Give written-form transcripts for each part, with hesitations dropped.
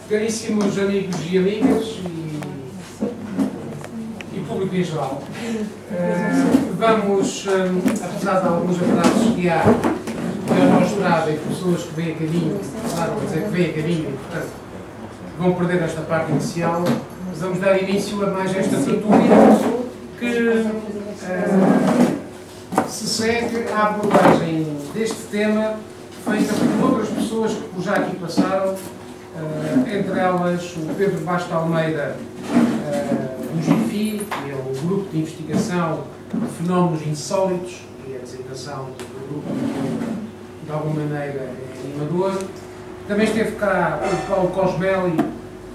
Caríssimos amigos e amigas e público em geral, vamos, apesar de alguns atrasos que há na autoestrada e pessoas que vêm a caminho, claro, dizer que vêm a caminho e, portanto, vão perder esta parte inicial, vamos dar início a mais esta tertúlia que se segue à abordagem deste tema feita por outras pessoas que por já aqui passaram, entre elas o Pedro Basta Almeida, do GIFI, que é o Grupo de Investigação de Fenómenos Insólitos, e a designação do grupo de alguma maneira é animador. Também esteve cá o Paulo Cosmeli,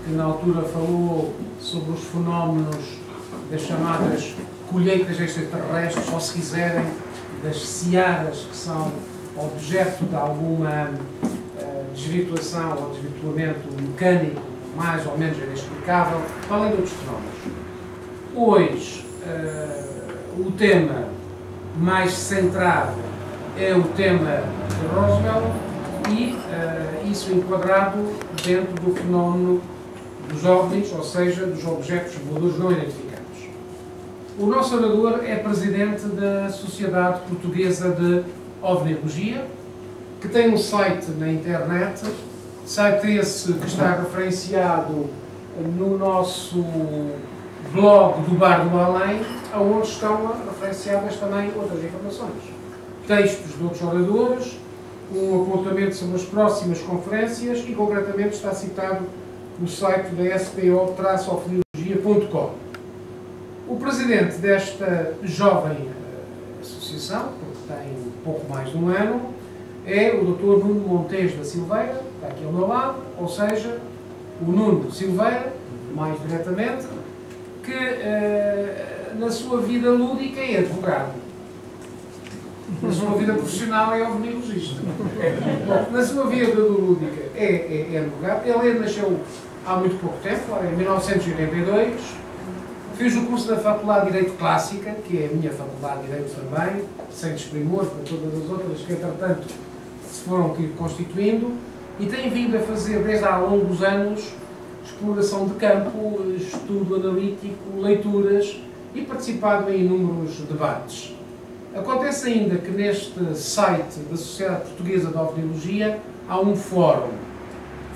que na altura falou sobre os fenómenos das chamadas colheitas extraterrestres, ou se quiserem, das searas que são objeto de alguma desvirtuação ou desvirtuamento mecânico, mais ou menos inexplicável, além de outros fenómenos. Hoje, o tema mais centrado é o tema de Roswell e isso enquadrado dentro do fenómeno dos OVNIs, ou seja, dos objetos voadores não identificados. O nosso orador é presidente da Sociedade Portuguesa de OVNIologia, que tem um site na internet, site esse que está referenciado no nosso blog do Bar do Além, onde estão referenciadas também outras informações. Textos de outros oradores, um apontamento sobre as próximas conferências e, concretamente, está citado no site da spo-ofniologia.com. O presidente desta jovem associação, porque tem pouco mais de um ano, é o Dr. Nuno Montes da Silveira, está aqui ao meu lado, ou seja, o Nuno Silveira, mais diretamente, que na sua vida lúdica é advogado. Na sua vida profissional é ovniologista. Na sua vida lúdica é advogado. Ele nasceu há muito pouco tempo, em 1982, fiz o curso da Faculdade de Direito Clássica, que é a minha Faculdade de Direito também, sem desprimor para todas as outras que, entretanto, se foram constituindo, e tenho vindo a fazer, desde há longos anos, exploração de campo, estudo analítico, leituras e participado em inúmeros debates. Acontece ainda que neste site da Sociedade Portuguesa de OVNIologia há um fórum.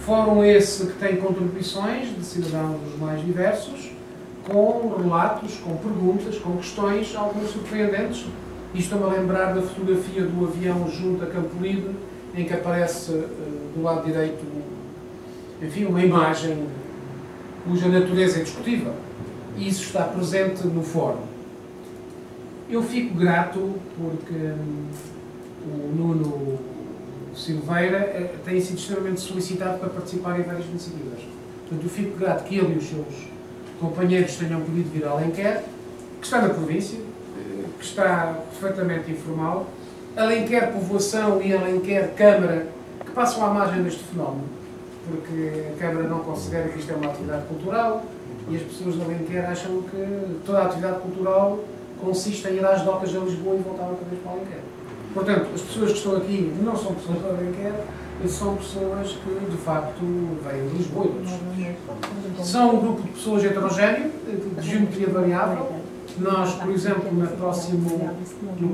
Fórum esse que tem contribuições de cidadãos dos mais diversos, com relatos, com perguntas, com questões, algumas surpreendentes. E estou-me a lembrar da fotografia do avião junto a Campolide, em que aparece do lado direito, enfim, uma imagem cuja natureza é discutível. E isso está presente no fórum. Eu fico grato porque o Nuno Silveira tem sido extremamente solicitado para participar em várias iniciativas. Portanto, eu fico grato que ele e os seus companheiros tenham podido vir a Alenquer, que está na província, que está perfeitamente informal. Alenquer Povoação e Alenquer Câmara, que passam à margem deste fenómeno, porque a Câmara não considera que isto é uma atividade cultural e as pessoas de Alenquer acham que toda a atividade cultural consiste em ir às docas de Lisboa e voltar outra vez para Alenquer. Portanto, as pessoas que estão aqui não são pessoas de Alenquer, são pessoas que, de facto, vêm de Lisboa e de outros sítios. São um grupo de pessoas heterogéneo, de geometria variável. Nós, por exemplo, no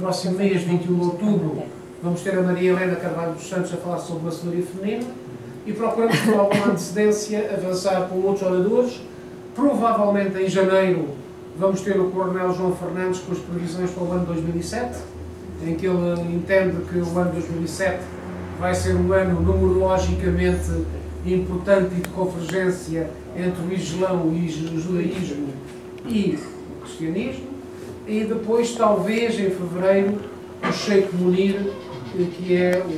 próximo mês, 21 de outubro, vamos ter a Maria Helena Carvalho dos Santos a falar sobre maçonaria feminina e procuramos, com alguma antecedência, avançar com outros oradores. Provavelmente, em janeiro, vamos ter o Coronel João Fernandes com as previsões para o ano 2007, em que ele entende que o ano 2007 vai ser um ano numerologicamente importante e de convergência entre o Islão e o judaísmo e o cristianismo, e depois, talvez, em fevereiro, o Sheikh Munir, que é o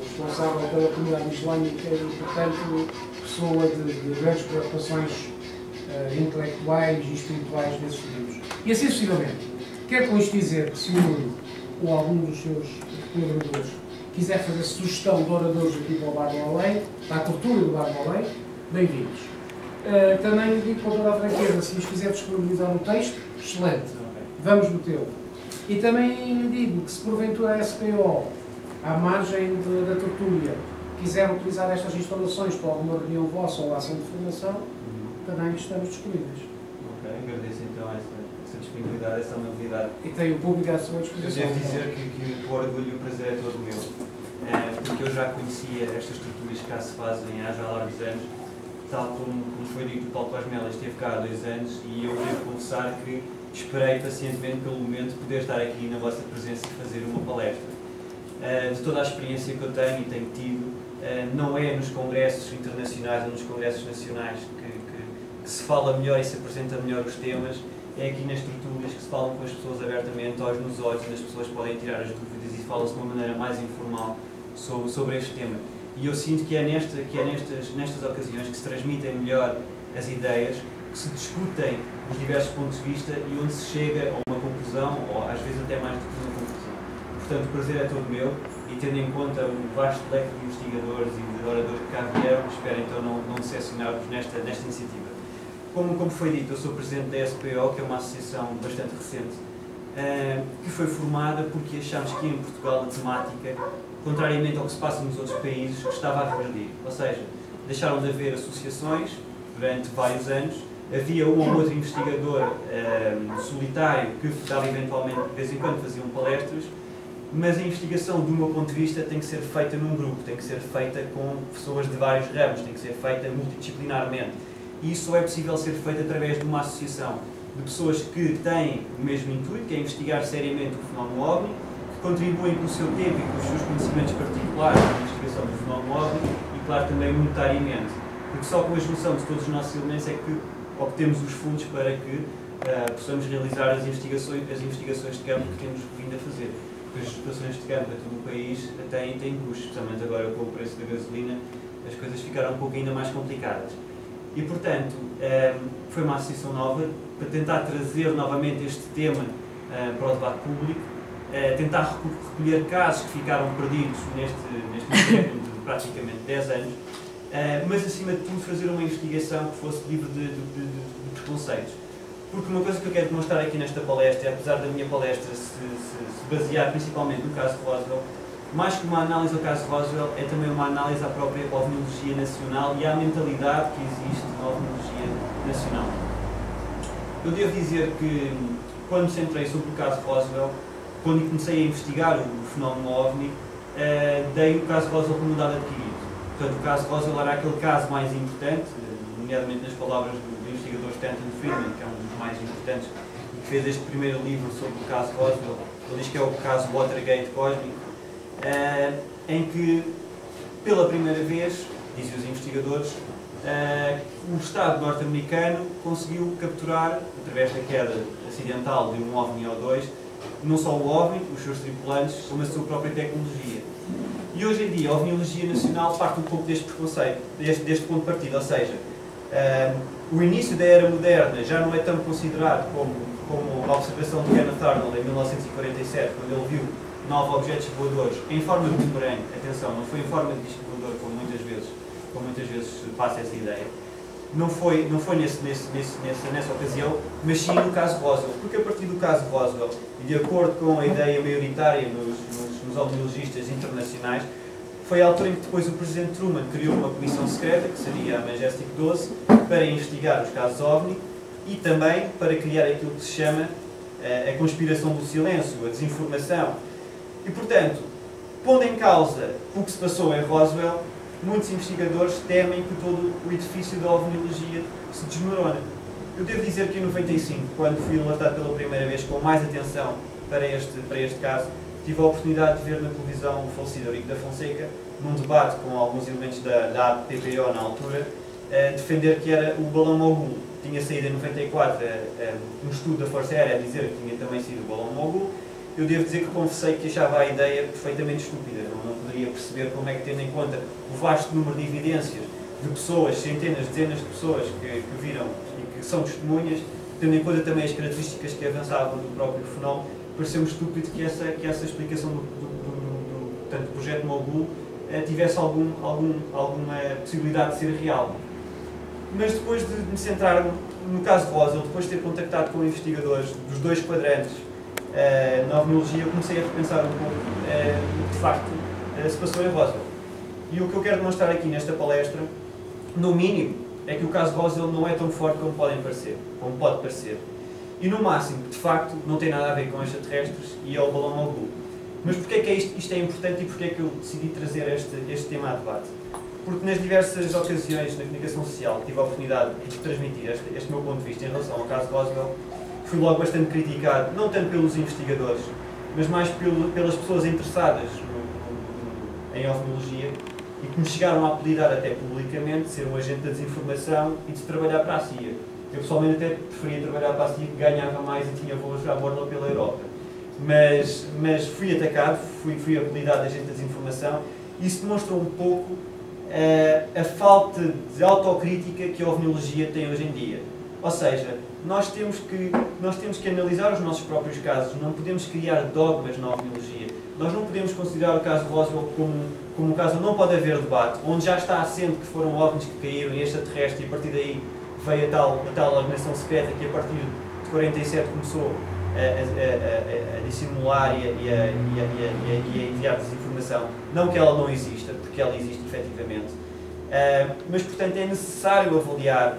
responsável pela comunidade islâmica e, portanto, pessoa de grandes preocupações intelectuais e espirituais nesses períodos. E assim sucessivamente. Quero com isto dizer que se o Nuno ou algum dos seus colaboradores quiser fazer sugestão de oradores aqui para o Bar do Além, para a cultura do Bar do Além, bem-vindos. Também lhe digo com toda a franqueza, se nos quiser disponibilizar o texto, excelente, vamos metê-lo. E também lhe digo que se porventura a SPO, à margem da tertúlia, quiser utilizar estas instalações para alguma reunião vossa ou ação de formação, também estamos disponíveis. Ok, agradeço então essa disponibilidade, essa amabilidade. E tem o público à sua disposição. Eu devo dizer que o orgulho e o prazer é todo meu, porque eu já conhecia estas estruturas que cá se fazem há já largos anos, tal como foi dito, o Paulo Paz Melo esteve cá há 2 anos e eu devo confessar que esperei pacientemente pelo momento de poder estar aqui na vossa presença e fazer uma palestra. De toda a experiência que eu tenho e tenho tido, não é nos congressos internacionais ou nos congressos nacionais que se fala melhor e se apresenta melhor os temas, é aqui nas tertúlias que se falam com as pessoas abertamente, olhos nos olhos, e as pessoas podem tirar as dúvidas e fala-se de uma maneira mais informal sobre este tema. E eu sinto que é nestas ocasiões que se transmitem melhor as ideias, que se discutem os diversos pontos de vista e onde se chega a uma conclusão, ou às vezes até mais do que uma conclusão. Portanto, o prazer é todo meu e, tendo em conta o vasto leque de investigadores e de oradores que cá vieram, espero então não decepcionar-vos nesta iniciativa. Como foi dito, eu sou presidente da SPO, que é uma associação bastante recente, que foi formada porque achámos que em Portugal a temática, contrariamente ao que se passa nos outros países, estava a regredir. Ou seja, deixaram de haver associações durante vários anos, havia um ou outro investigador solitário que dava eventualmente, de vez em quando, faziam palestras, mas a investigação, do meu ponto de vista, tem que ser feita num grupo, tem que ser feita com pessoas de vários ramos, tem que ser feita multidisciplinarmente. E isso só é possível ser feito através de uma associação de pessoas que têm o mesmo intuito, que é investigar seriamente o fenómeno OVNI, que contribuem com o seu tempo e com os seus conhecimentos particulares na investigação do fenómeno OVNI e, claro, também monetariamente. Porque só com a junção de todos os nossos elementos é que obtemos os fundos para que possamos realizar as investigações de campo que temos vindo a fazer. Porque as explorações de campo a todo o país têm custos, especialmente agora com o preço da gasolina, as coisas ficaram um pouco ainda mais complicadas. E, portanto, foi uma associação nova para tentar trazer novamente este tema para o debate público, tentar recolher casos que ficaram perdidos neste tempo de praticamente 10 anos, mas, acima de tudo, fazer uma investigação que fosse livre de preconceitos. Porque uma coisa que eu quero demonstrar aqui nesta palestra, apesar da minha palestra se basear principalmente no caso Roswell, mais que uma análise ao caso Roswell, é também uma análise à própria ovniologia nacional e à mentalidade que existe na ovniologia nacional. Eu devo dizer que, quando me centrei sobre o caso Roswell, quando comecei a investigar o fenómeno OVNI, dei o caso Roswell como um dado adquirido. Portanto, o caso Roswell era aquele caso mais importante, nomeadamente nas palavras do investigador Stanton Friedman, que é um dos mais importantes, e que fez este primeiro livro sobre o caso Roswell. Ele diz que é o caso Watergate cósmico, em que, pela primeira vez, dizem os investigadores, o Estado norte-americano conseguiu capturar, através da queda acidental de um OVNI ou dois, não só o OVNI, os seus tripulantes, como a sua própria tecnologia. E hoje em dia a ovniologia nacional parte um pouco deste preconceito, deste ponto de partida, ou seja, o início da era moderna já não é tão considerado como a observação de Kenneth Arnold em 1947, quando ele viu 9 objetos voadores em forma de boomerang. Atenção, não foi em forma de disco voador, como muitas vezes passa essa ideia. Não foi nessa ocasião, mas sim no caso Roswell, porque a partir do caso Roswell, e de acordo com a ideia maioritária nos ovniologistas internacionais, foi a altura em que depois o Presidente Truman criou uma comissão secreta, que seria a Majestic 12, para investigar os casos OVNI e também para criar aquilo que se chama a conspiração do silêncio, a desinformação. E, portanto, pondo em causa o que se passou em Roswell, muitos investigadores temem que todo o edifício da ovniologia se desmorona. Eu devo dizer que em 95, quando fui alertado pela primeira vez com mais atenção para este caso, tive a oportunidade de ver na televisão o falecido Eurico da Fonseca, num debate com alguns elementos da APPO na altura, defender que era o balão Mogul. Tinha saído em 94 um estudo da Força Aérea a dizer que tinha também sido o balão Mogul. Eu devo dizer que confessei que achava a ideia perfeitamente estúpida. Não poderia perceber como é que, tendo em conta o vasto número de evidências de pessoas, centenas, dezenas de pessoas que viram e que são testemunhas, tendo em conta também as características que avançavam do próprio fenómeno, pareceu-me estúpido que essa explicação portanto, o projeto Mogul tivesse alguma possibilidade de ser real. Mas depois de me centrar no caso de Roswell, depois de ter contactado com investigadores dos dois quadrantes na ovniologia, eu comecei a repensar um pouco o que de facto se passou em Roswell. E o que eu quero demonstrar aqui nesta palestra, no mínimo, é que o caso de Roswell não é tão forte como pode parecer. E no máximo, de facto, não tem nada a ver com extraterrestres e é o balão Mogul. Mas porquê é que isto é importante e porquê é que eu decidi trazer este tema a debate? Porque nas diversas ocasiões na comunicação social tive a oportunidade de transmitir este meu ponto de vista em relação ao caso de Roswell. Fui logo bastante criticado, não tanto pelos investigadores, mas mais pelas pessoas interessadas em ovniologia e que me chegaram a apelidar até publicamente de ser um agente da desinformação e de trabalhar para a CIA. Eu pessoalmente até preferia trabalhar para a CIA, que ganhava mais e tinha voos à borla pela Europa. Mas fui atacado, fui apelidado de agente da desinformação e isso demonstrou um pouco a falta de autocrítica que a ovniologia tem hoje em dia. Ou seja, nós temos que analisar os nossos próprios casos, não podemos criar dogmas na ovniologia. Nós não podemos considerar o caso de Roswell como um caso onde não pode haver debate, onde já está assente que foram ovnis que caíram e extraterrestres e a partir daí veio a tal organização secreta que a partir de 47 começou a dissimular e a enviar desinformação. Não que ela não exista, porque ela existe efetivamente, mas portanto é necessário avaliar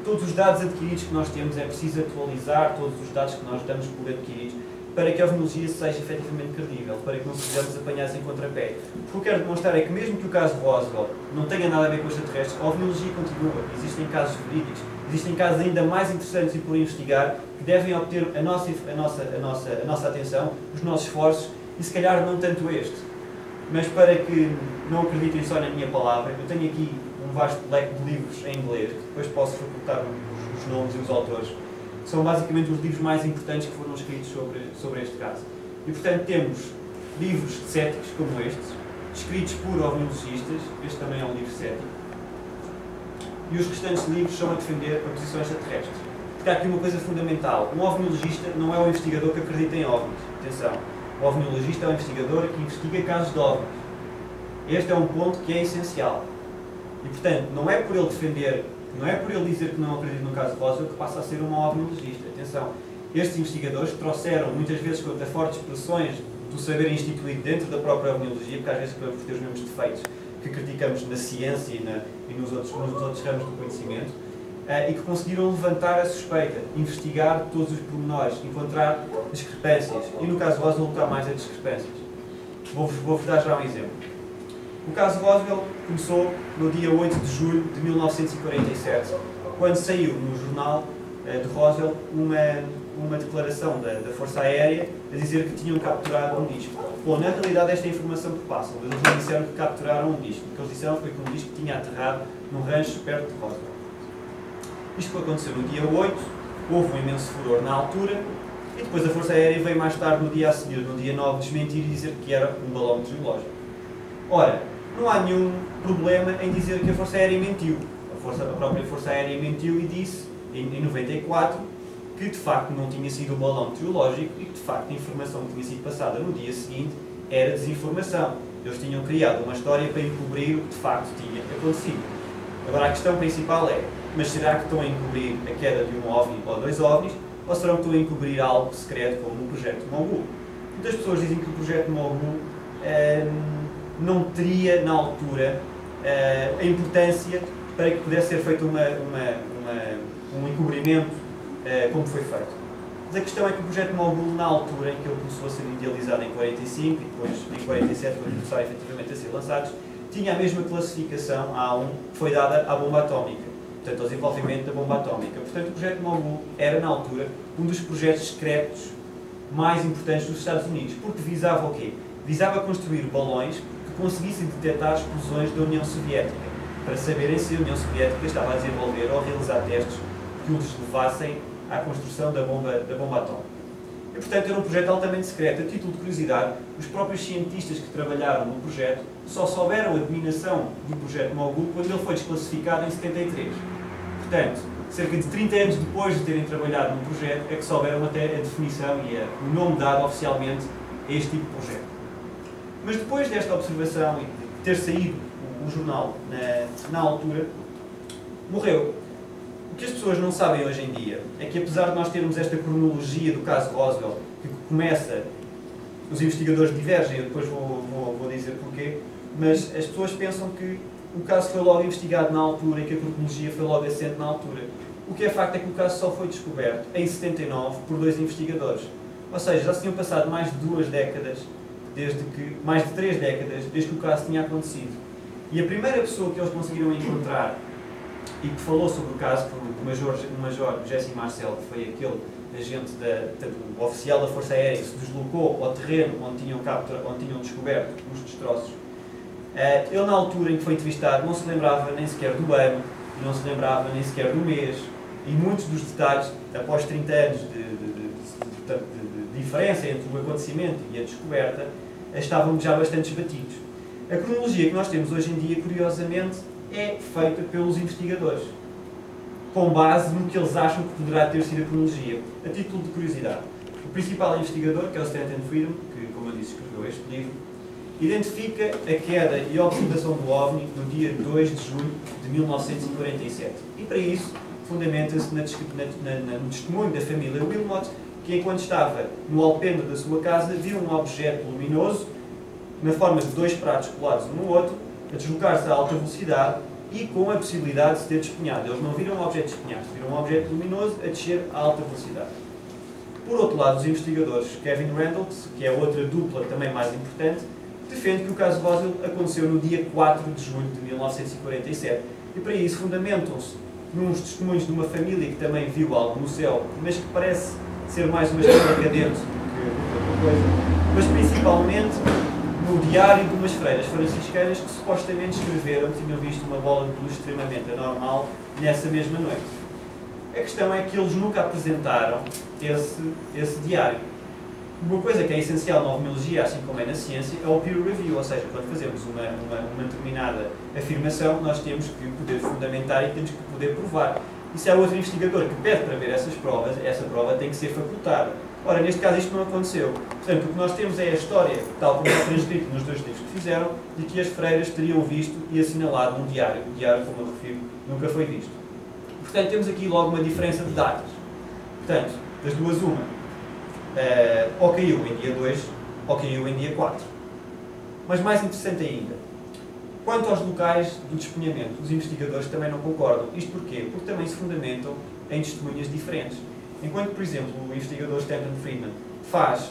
todos os dados adquiridos que nós temos, é preciso atualizar todos os dados que nós damos por adquiridos para que a ovniologia seja efetivamente credível, para que não sejamos apanhados em contrapé. O que eu quero demonstrar é que mesmo que o caso de Roswell não tenha nada a ver com extraterrestres, a ovniologia continua, existem casos verídicos, existem casos ainda mais interessantes e por investigar que devem obter a nossa atenção, os nossos esforços e se calhar não tanto este. Mas para que não acreditem só na minha palavra, eu tenho aqui um vasto leque de livros em inglês, que depois posso facultar os nomes e os autores, que são basicamente os livros mais importantes que foram escritos sobre este caso. E portanto temos livros céticos como estes, escritos por ovniologistas, este também é um livro cético, e os restantes livros são a defender a posição extraterrestre. Porque há aqui uma coisa fundamental, um ovniologista não é um investigador que acredita em ovnis, atenção, o ovniologista é um investigador que investiga casos de ovnis. Este é um ponto que é essencial. E portanto, não é por ele defender, não é por ele dizer que não acredita no caso de Roswell que passa a ser um ovniologista. Atenção, estes investigadores trouxeram muitas vezes contra fortes pressões do saber instituído dentro da própria ovniologia, porque às vezes podemos ter os mesmos defeitos que criticamos na ciência e nos outros ramos do conhecimento, e que conseguiram levantar a suspeita, investigar todos os pormenores, encontrar discrepâncias. E no caso de Roswell, lutar mais as discrepâncias. Vou-vos dar já um exemplo. O caso de Roswell começou no dia 8 de julho de 1947, quando saiu no jornal de Roswell uma declaração da Força Aérea a dizer que tinham capturado um disco. Bom, na realidade esta informação que passam, eles não disseram que capturaram um disco. O que eles disseram foi que um disco tinha aterrado num rancho perto de Roswell. Isto aconteceu no dia 8, houve um imenso furor na altura, e depois a Força Aérea veio mais tarde, no dia a seguir, no dia 9, desmentir e dizer que era um balão meteorológico. Ora, não há nenhum problema em dizer que a Força Aérea mentiu. A própria Força Aérea mentiu e disse, em 94, que de facto não tinha sido um balão meteorológico e que de facto a informação que tinha sido passada no dia seguinte era desinformação. Eles tinham criado uma história para encobrir o que de facto tinha acontecido. Agora a questão principal é, mas será que estão a encobrir a queda de um OVNI ou dois OVNIs, ou serão que estão a encobrir algo secreto como o Projeto Mogul? Muitas pessoas dizem que o Projeto Mogul não teria, na altura, a importância para que pudesse ser feito um encobrimento como foi feito. Mas a questão é que o Projeto Mogul, na altura em que ele começou a ser idealizado em 45 e depois em 47, quando começaram efetivamente a ser lançados, tinha a mesma classificação A1 que foi dada à bomba atómica, portanto, ao desenvolvimento da bomba atómica. Portanto, o Projeto Mogul era, na altura, um dos projetos secretos mais importantes dos Estados Unidos, porque visava o quê? Visava construir balões que conseguissem detectar explosões da União Soviética, para saberem se a União Soviética estava a desenvolver ou a realizar testes que os levassem à construção da bomba atómica. E, portanto, era um projeto altamente secreto. A título de curiosidade, os próprios cientistas que trabalharam no projeto só souberam a dominação do Projeto Mogul quando ele foi desclassificado em 73. Portanto, cerca de 30 anos depois de terem trabalhado no projeto, é que souberam até a definição e o nome dado oficialmente a este tipo de projeto. Mas depois desta observação e de ter saído o jornal na altura, morreu. O que as pessoas não sabem hoje em dia é que, apesar de nós termos esta cronologia do caso Roswell, que começa, os investigadores divergem, eu depois vou dizer porquê, mas as pessoas pensam que o caso foi logo investigado na altura e que a cronologia foi logo assente na altura. O que é facto é que o caso só foi descoberto em 79 por 2 investigadores. Ou seja, já se tinham passado mais de 2 décadas, mais de 3 décadas, desde que o caso tinha acontecido. E a primeira pessoa que eles conseguiram encontrar e que falou sobre o caso foi o Major Jesse Marcel, que foi aquele agente o oficial da Força Aérea que se deslocou ao terreno onde tinham descoberto os destroços. Ele, na altura em que foi entrevistado, não se lembrava nem sequer do ano, não se lembrava nem sequer do mês, e muitos dos detalhes, após 30 anos de diferença entre o acontecimento e a descoberta, estavam já bastante esbatidos. A cronologia que nós temos hoje em dia, curiosamente, é feita pelos investigadores, com base no que eles acham que poderá ter sido a cronologia. A título de curiosidade, o principal investigador, que é o Stanton Friedman, que, como eu disse, escreveu este livro, identifica a queda e a observação do OVNI no dia 2 de julho de 1947. E para isso, fundamenta-se no testemunho da família Wilmot, que enquanto estava no alpendre da sua casa, viu um objeto luminoso, na forma de 2 pratos colados um no outro, a deslocar-se a alta velocidade e com a possibilidade de se ter despenhado. Eles não viram um objeto despenhado, viram um objeto luminoso a descer a alta velocidade. Por outro lado, os investigadores Kevin Randall, que é outra dupla também mais importante, defende que o caso Roswell aconteceu no dia 4 de julho de 1947. E para isso fundamentam-se nos testemunhos de uma família que também viu algo no céu, mas que parece ser mais uma história cadente do que outra coisa, mas principalmente no diário de umas freiras franciscanas que supostamente escreveram que tinham visto uma bola de luz extremamente anormal nessa mesma noite. A questão é que eles nunca apresentaram esse diário. Uma coisa que é essencial na ufologia, assim como é na ciência, é o peer review, ou seja, quando fazemos uma determinada afirmação, nós temos que poder fundamentar e temos que poder provar. E se há outro investigador que pede para ver essas provas, essa prova tem que ser facultada. Ora, neste caso isto não aconteceu. Portanto, o que nós temos é a história, tal como está transcrito nos 2 livros que fizeram, de que as freiras teriam visto e assinalado num diário. O diário, como eu refiro, nunca foi visto. Portanto, temos aqui logo uma diferença de datas. Portanto, das duas uma. Ou caiu em dia 2, ou caiu em dia 4. Mas mais interessante ainda, quanto aos locais do despenhamento, os investigadores também não concordam. Isto porquê? Porque também se fundamentam em testemunhas diferentes. Enquanto, por exemplo, o investigador Stanton Friedman faz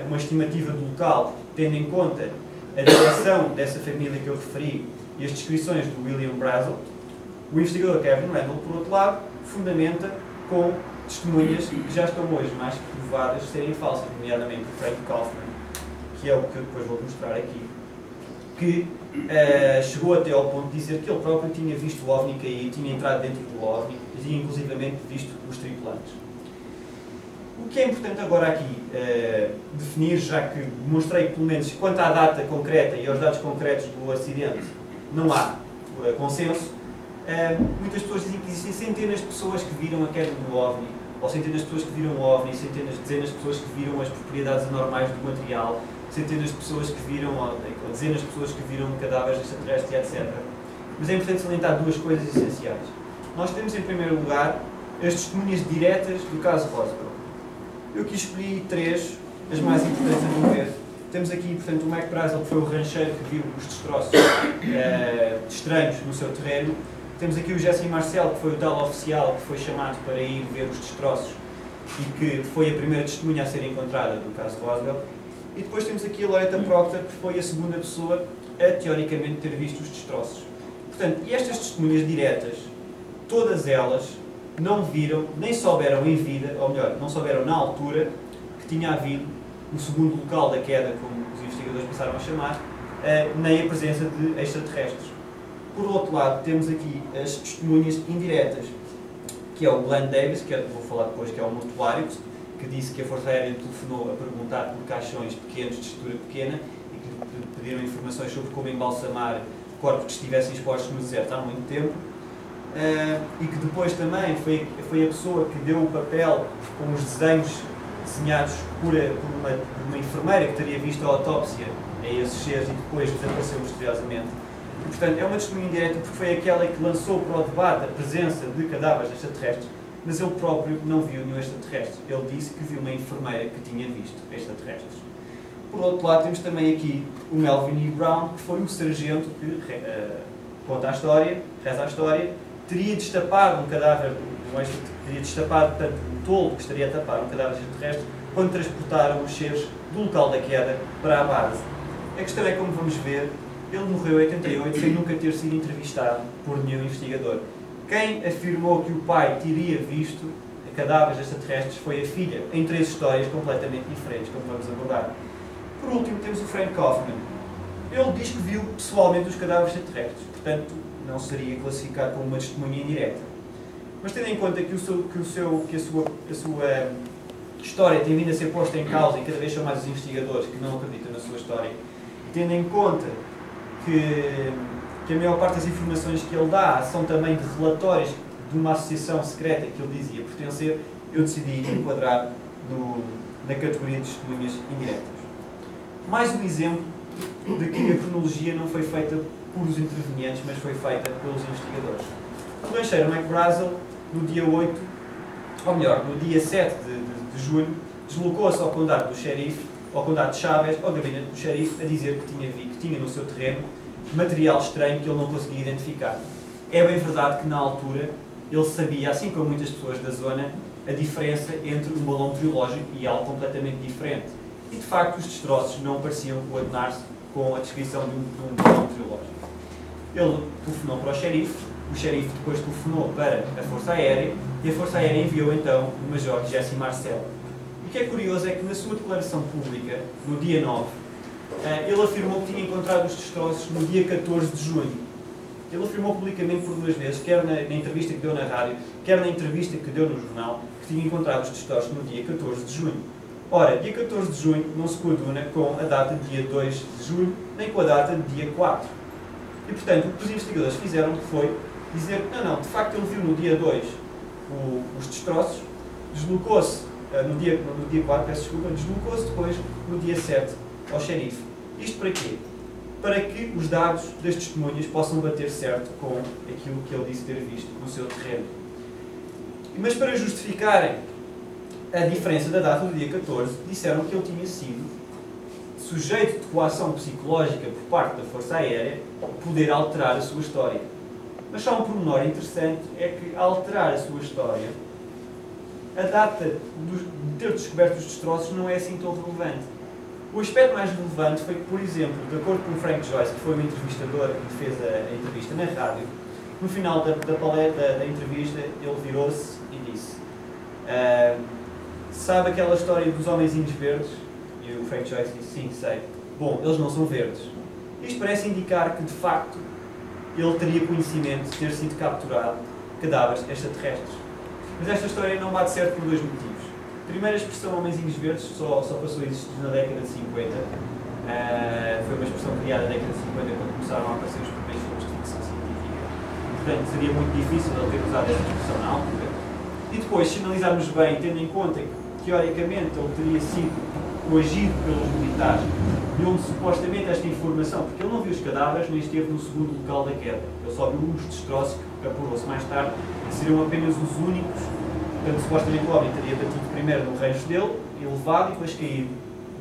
uma estimativa do local, tendo em conta a direção dessa família que eu referi e as descrições do William Brazel, o investigador Kevin Randall, por outro lado, fundamenta com testemunhas que já estão hoje mais provadas de serem falsas, nomeadamente o Frank Kaufman, que é o que eu depois vou mostrar aqui, que chegou até ao ponto de dizer que ele próprio tinha visto o OVNI cair, tinha entrado dentro do OVNI e tinha inclusivamente visto os tripulantes. O que é importante agora aqui definir, já que demonstrei que, pelo menos, quanto à data concreta e aos dados concretos do acidente, não há consenso. Muitas pessoas dizem que existem centenas de pessoas que viram a queda do OVNI, ou centenas de pessoas que viram o OVNI, dezenas de pessoas que viram as propriedades anormais do material, centenas de pessoas que viram, ou dezenas de pessoas que viram cadáveres extraterrestres, etc. Mas é importante salientar 2 coisas essenciais. Nós temos, em primeiro lugar, as testemunhas diretas do caso Roswell. Eu aqui escolhi 3, as mais importantes a meu ver. Temos aqui, portanto, o Mike Brazel, que foi o rancheiro que viu os destroços estranhos no seu terreno. Temos aqui o Jesse Marcel, que foi o tal oficial que foi chamado para ir ver os destroços e que foi a primeira testemunha a ser encontrada do caso Roswell. E depois temos aqui a Loretta Proctor, que foi a segunda pessoa a, teoricamente, ter visto os destroços. Portanto, e estas testemunhas diretas, todas elas não viram, nem souberam em vida, ou melhor, não souberam na altura, que tinha havido o segundo local da queda, como os investigadores passaram a chamar, nem a presença de extraterrestres. Por outro lado, temos aqui as testemunhas indiretas, que é o Glenn Davis, que vou falar depois, que é um mortuário, que disse que a Força Aérea telefonou a perguntar por caixões pequenos, de estrutura pequena, e que lhe pediram informações sobre como embalsamar corpos que estivessem expostos no deserto há muito tempo. E que depois também foi a pessoa que deu o papel com os desenhos desenhados por uma enfermeira que teria visto a autópsia a esses seres e depois desapareceu misteriosamente. E, portanto, é uma testemunha indireta porque foi aquela que lançou para o debate a presença de cadáveres extraterrestres, mas ele próprio não viu nenhum extraterrestre. Ele disse que viu uma enfermeira que tinha visto extraterrestres. Por outro lado, temos também aqui o Melvin E. Brown, que foi um sargento que conta a história, reza a história, teria destapado um cadáver, teria destapado, portanto, um toldo que estaria a tapar um cadáver extraterrestre quando transportaram os seres do local da queda para a base. A questão é, como vamos ver, ele morreu em 88 sem nunca ter sido entrevistado por nenhum investigador. Quem afirmou que o pai teria visto cadáveres extraterrestres foi a filha, em 3 histórias completamente diferentes, como vamos abordar. Por último, temos o Frank Kaufman. Ele diz que viu pessoalmente os cadáveres extraterrestres, portanto, não seria classificado como uma testemunha indireta. Mas tendo em conta que a sua história tem vindo a ser posta em causa e cada vez são mais os investigadores que não acreditam na sua história, tendo em conta que a maior parte das informações que ele dá são também de relatórios de uma associação secreta que ele dizia pertencer, eu decidi enquadrar na categoria de testemunhas indiretas. Mais um exemplo de que a cronologia não foi feita por os intervenientes, mas foi feita pelos investigadores. O rancheiro McBrazel, no dia 8, ou melhor, no dia 7 de julho, deslocou-se ao condado do xerife, ao condado de Chaves, ao gabinete do xerife, a dizer que tinha no seu terreno material estranho que ele não conseguia identificar. É bem verdade que, na altura, ele sabia, assim como muitas pessoas da zona, a diferença entre um balão meteorológico e algo completamente diferente. E, de facto, os destroços não pareciam coadunar-se com a descrição de um balão meteorológico. Ele telefonou para o xerife depois telefonou para a Força Aérea, e a Força Aérea enviou, então, o Major Jesse Marcel. E o que é curioso é que, na sua declaração pública, no dia 9, ele afirmou que tinha encontrado os destroços no dia 14 de junho. Ele afirmou publicamente por 2 vezes, quer na entrevista que deu na rádio, quer na entrevista que deu no jornal, que tinha encontrado os destroços no dia 14 de junho. Ora, dia 14 de junho não se coaduna com a data de dia 2 de julho, nem com a data de dia 4. E, portanto, o que os investigadores fizeram foi dizer que não, de facto ele viu no dia 2 os destroços, deslocou-se no dia 4, peço desculpa, deslocou-se depois no dia 7 ao xerife. Isto para quê? Para que os dados das testemunhas possam bater certo com aquilo que ele disse ter visto no seu terreno. Mas para justificarem a diferença da data do dia 14, disseram que ele tinha sido sujeito de coação psicológica por parte da Força Aérea para poder alterar a sua história. Mas só um pormenor interessante é que, ao alterar a sua história, a data de ter descoberto os destroços não é assim tão relevante. O aspecto mais relevante foi que, por exemplo, de acordo com o Frank Joyce, que foi um entrevistador que fez a entrevista na rádio, no final da entrevista ele virou-se e disse: sabe aquela história dos homenzinhos verdes? E o Frank Joyce disse: sim, sei. Bom, eles não são verdes. Isto parece indicar que, de facto, ele teria conhecimento de ter sido capturado cadáveres extraterrestres. Mas esta história não bate certo por 2 motivos. Primeiro, a expressão homenzinhos verdes só passou a existir na década de 50. Foi uma expressão criada na década de 50 quando começaram a aparecer os primeiros filmes de ficção científica. Portanto, seria muito difícil ele ter usado esta expressão na altura. E depois, se analisarmos bem, tendo em conta que, teoricamente, ele teria sido coagido pelos militares, de onde supostamente esta informação, porque ele não viu os cadáveres, nem esteve no segundo local da queda. Ele só viu os destroços, que apurou-se mais tarde, que seriam apenas os únicos. Portanto, supostamente o homem teria batido primeiro no rancho dele, e levado, e depois caído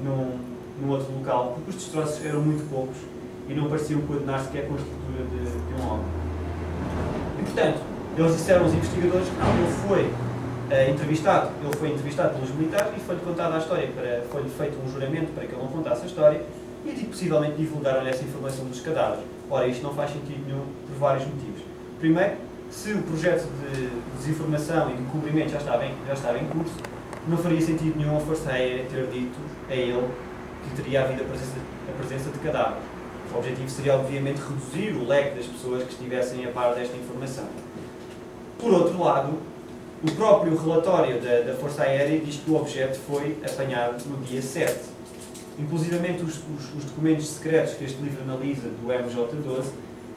num outro local, porque os destroços eram muito poucos e não pareciam coadunar sequer com a estrutura de um homem. E, portanto, eles disseram aos investigadores que não, ele foi entrevistado pelos militares e foi-lhe contada a história, foi-lhe feito um juramento para que ele não contasse a história e possivelmente divulgaram-lhe essa informação dos cadáveres. Ora, isto não faz sentido nenhum por vários motivos. Primeiro, se o projeto de desinformação e de encobrimento já estava em curso, não faria sentido nenhum a Força Aérea ter dito a ele que teria havido a presença de cadáveres. O objetivo seria, obviamente, reduzir o leque das pessoas que estivessem a par desta informação. Por outro lado, o próprio relatório da Força Aérea diz que o objeto foi apanhado no dia 7. Inclusivamente os documentos secretos que este livro analisa do MJ-12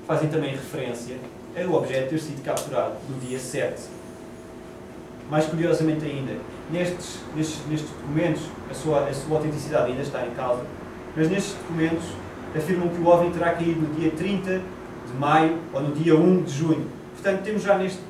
fazem também referência ao objeto ter sido capturado no dia 7. Mais curiosamente ainda, nestes documentos, a sua autenticidade ainda está em causa, mas nestes documentos afirmam que o OVNI terá caído no dia 30 de maio ou no dia 1 de junho. Portanto, temos já neste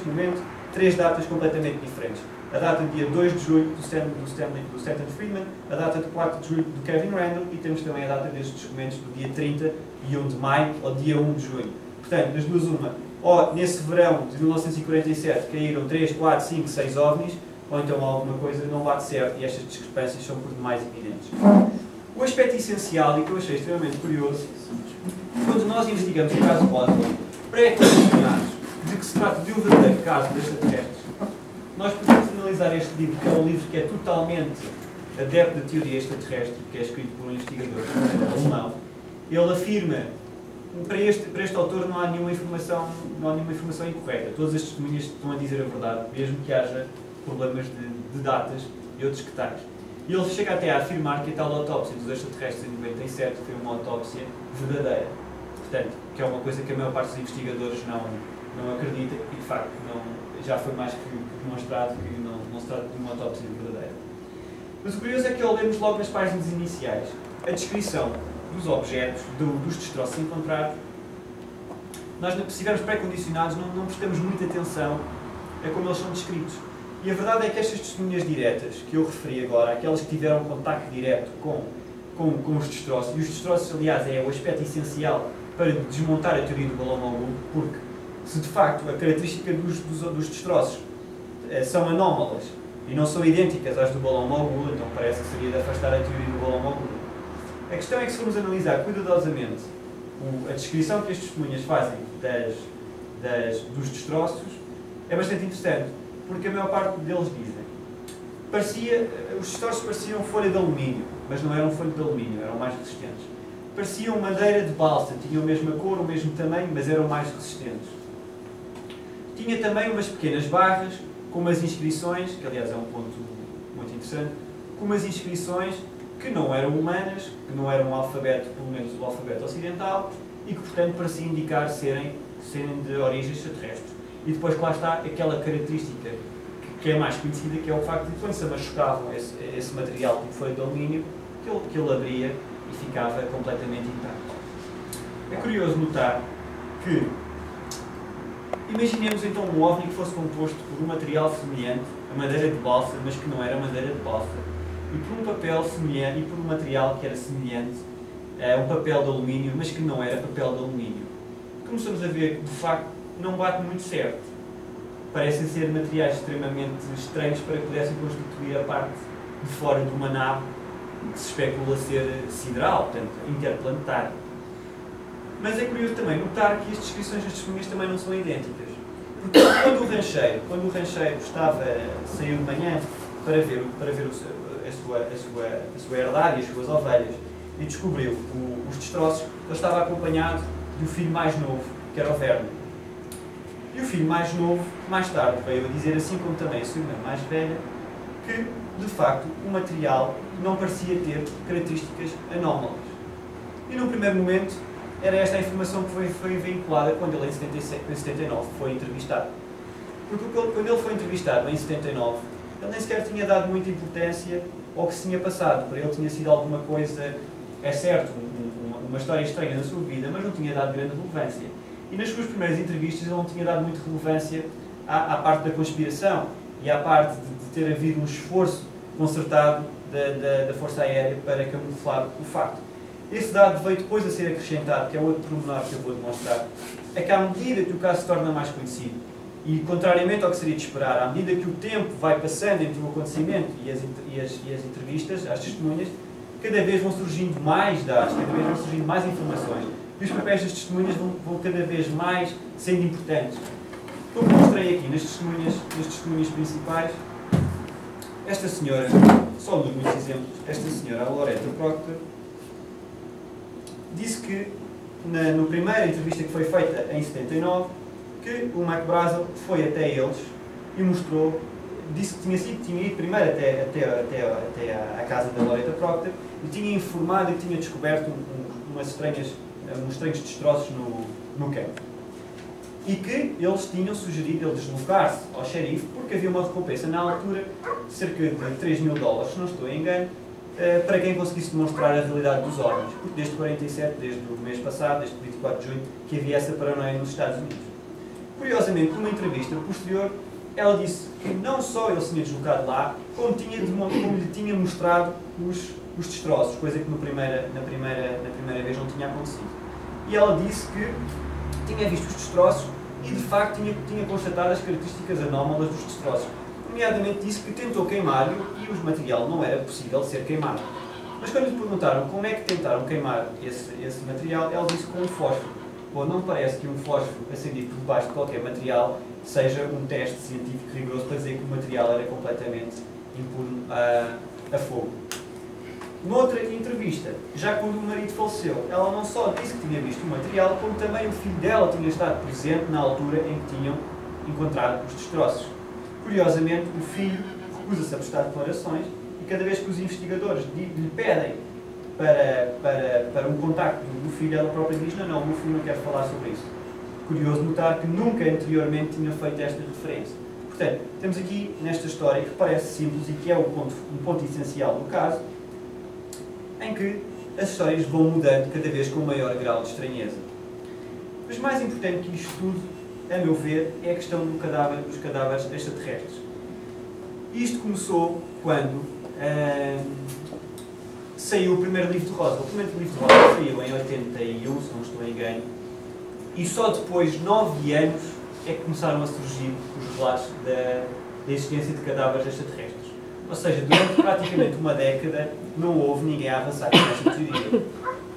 momento 3 datas completamente diferentes. A data de dia 2 de julho do Stanton Friedman, a data de 4 de julho do Kevin Randle e temos também a data destes documentos do dia 30 e 1 de maio ou dia 1 de junho. Portanto, das duas uma, ou nesse verão de 1947 caíram 3, 4, 5, 6 OVNIs, ou então alguma coisa não bate certo e estas discrepâncias são por demais evidentes. O aspecto essencial e que eu achei extremamente curioso, quando nós investigamos o caso Roswell, pré-condicionados de que se trata de um verdadeiro caso de extraterrestres, nós podemos analisar este livro, que é um livro que é totalmente adepto da teoria extraterrestre, que é escrito por um investigador alemão. Ele afirma, para este autor não há nenhuma informação incorreta. Todas as testemunhas estão a dizer a verdade, mesmo que haja problemas de datas e outros detalhes. E ele chega até a afirmar que a tal autópsia dos extraterrestres em 97 foi uma autópsia verdadeira. Portanto, que é uma coisa que a maior parte dos investigadores não acredita e, de facto, já foi mais que demonstrado que não se trata de uma autópsia verdadeira. Mas o curioso é que ao lermos logo nas páginas iniciais a descrição dos objetos, dos destroços encontrados, nós, se estivermos pré-condicionados, não prestamos muita atenção a como eles são descritos. E a verdade é que estas testemunhas diretas que eu referi agora, aquelas que tiveram contacto direto com os destroços, e os destroços, aliás, é o aspecto essencial para desmontar a teoria do balão Mogul, porque se de facto a característica dos destroços são anómalas e não são idênticas às do balão Mogul, então parece que seria de afastar a teoria do balão Mogul. A questão é que se formos analisar cuidadosamente a descrição que as testemunhas fazem dos destroços, é bastante interessante, porque a maior parte deles dizem os destroços pareciam folha de alumínio, mas não eram folha de alumínio, eram mais resistentes. Pareciam madeira de balsa, tinham a mesma cor, o mesmo tamanho, mas eram mais resistentes. Tinha também umas pequenas barras, com umas inscrições, que aliás é um ponto muito interessante, com umas inscrições que não eram humanas, que não eram um alfabeto, pelo menos o alfabeto ocidental, e que, portanto, parecia indicar serem de origem extraterrestre. E depois, lá está, aquela característica que é mais conhecida, que é o facto de, quando se machucavam esse material como folha de alumínio, que ele abria e ficava completamente intacto. É curioso notar que, imaginemos então um OVNI que fosse composto por um material semelhante a madeira de balsa, mas que não era madeira de balsa, e por um papel semelhante, e por um material que era semelhante a um papel de alumínio, mas que não era papel de alumínio. Começamos a ver que, de facto, não bate muito certo. Parecem ser materiais extremamente estranhos para que pudessem constituir a parte de fora de uma nave que se especula ser sideral, portanto, interplanetária. Mas é curioso também notar que as descrições das testemunhas também não são idênticas. Porque quando o rancheiro saiu de manhã para ver a sua herdade e as suas ovelhas e descobriu os destroços, ele estava acompanhado do filho mais novo, que era o Verne. E o filho mais novo, mais tarde, veio a dizer, assim como também a sua irmã mais velha, que, de facto, o material não parecia ter características anómalas. E, num primeiro momento, era esta a informação que foi vinculada quando ele, em 79, foi entrevistado. Porque quando ele foi entrevistado, em 79, ele nem sequer tinha dado muita importância ao que se tinha passado. Para ele tinha sido alguma coisa, é certo, uma história estranha na sua vida, mas não tinha dado grande relevância. E nas suas primeiras entrevistas ele não tinha dado muita relevância à parte da conspiração e à parte de ter havido um esforço concertado da Força Aérea para camuflar o facto. Esse dado veio depois a ser acrescentado, que é outro pormenor que eu vou demonstrar, é que à medida que o caso se torna mais conhecido, e contrariamente ao que seria de esperar, à medida que o tempo vai passando entre o acontecimento e as entrevistas, as testemunhas, cada vez vão surgindo mais dados, cada vez vão surgindo mais informações. E os papéis das testemunhas vão cada vez mais sendo importantes. Como mostrei aqui nas testemunhas principais, esta senhora, só um dos muitos exemplos, esta senhora, a Loretta Proctor, disse que, na primeira entrevista que foi feita em 79, que o McBrazel foi até eles e mostrou, disse que tinha ido primeiro até à casa da Loretta Proctor e tinha informado e tinha descoberto uns estranhos destroços no campo. e que eles tinham sugerido ele deslocar-se ao xerife porque havia uma recompensa na altura de cerca de $3.000, se não estou em engano, para quem conseguisse demonstrar a realidade dos OVNIs, porque desde 47, desde o mês passado, desde 24 de junho, que havia essa paranoia nos Estados Unidos. Curiosamente, numa entrevista posterior, ela disse que não só ele se tinha deslocado lá, como lhe tinha mostrado os destroços, coisa que na primeira vez não tinha acontecido. E ela disse que tinha visto os destroços e, de facto, tinha constatado as características anómalas dos destroços. Nomeadamente disse que tentou queimar-o e o material não era possível de ser queimado. Mas quando lhe perguntaram como é que tentaram queimar esse material, ela disse com um fósforo. Bom, não parece que um fósforo acendido por debaixo de qualquer material seja um teste científico rigoroso para dizer que o material era completamente impune a fogo. Noutra entrevista, já quando o marido faleceu, ela não só disse que tinha visto o material, como também o filho dela tinha estado presente na altura em que tinham encontrado os destroços. Curiosamente, o filho recusa-se a prestar declarações e cada vez que os investigadores lhe pedem para um contacto do filho, ela própria diz: não, o meu filho não quer falar sobre isso. Curioso notar que nunca anteriormente tinha feito esta referência. Portanto, temos aqui nesta história, que parece simples e que é um ponto essencial do caso, em que as histórias vão mudando cada vez com maior grau de estranheza. Mas mais importante que isto tudo, a meu ver, é a questão dos cadáveres extraterrestres. Isto começou quando saiu o primeiro livro de Roswell. O primeiro livro de Roswell saiu em 81, se não estou em engano, e só depois de 9 anos é que começaram a surgir os relatos da existência de cadáveres extraterrestres. Ou seja, durante praticamente uma década não houve ninguém a avançar com esta teoria.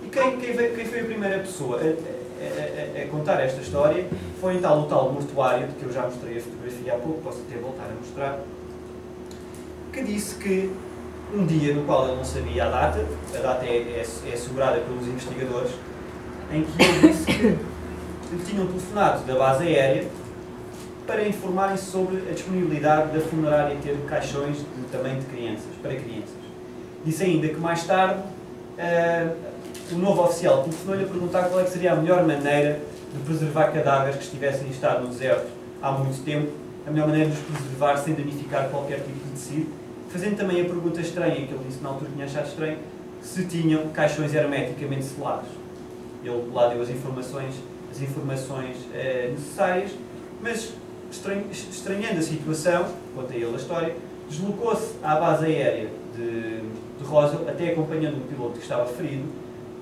E quem foi a primeira pessoa a contar esta história foi o tal mortuário, de que eu já mostrei a fotografia há pouco, posso até voltar a mostrar, que disse que um dia no qual ele não sabia a data é assegurada pelos investigadores, em que ele disse que tinham telefonado da base aérea para informarem sobre a disponibilidade da funerária ter caixões de tamanho de crianças, para crianças. Disse ainda que mais tarde o novo oficial telefonou-lhe a perguntar qual é que seria a melhor maneira de preservar cadáveres que estivessem em estado no deserto há muito tempo, a melhor maneira de os preservar sem danificar qualquer tipo de tecido, fazendo também a pergunta estranha, que ele disse na altura que tinha achado estranho, se tinham caixões hermeticamente selados. Ele lá deu as informações necessárias, mas estranhando a situação, conta ele a história, deslocou-se à base aérea de Roswell, até acompanhando um piloto que estava ferido,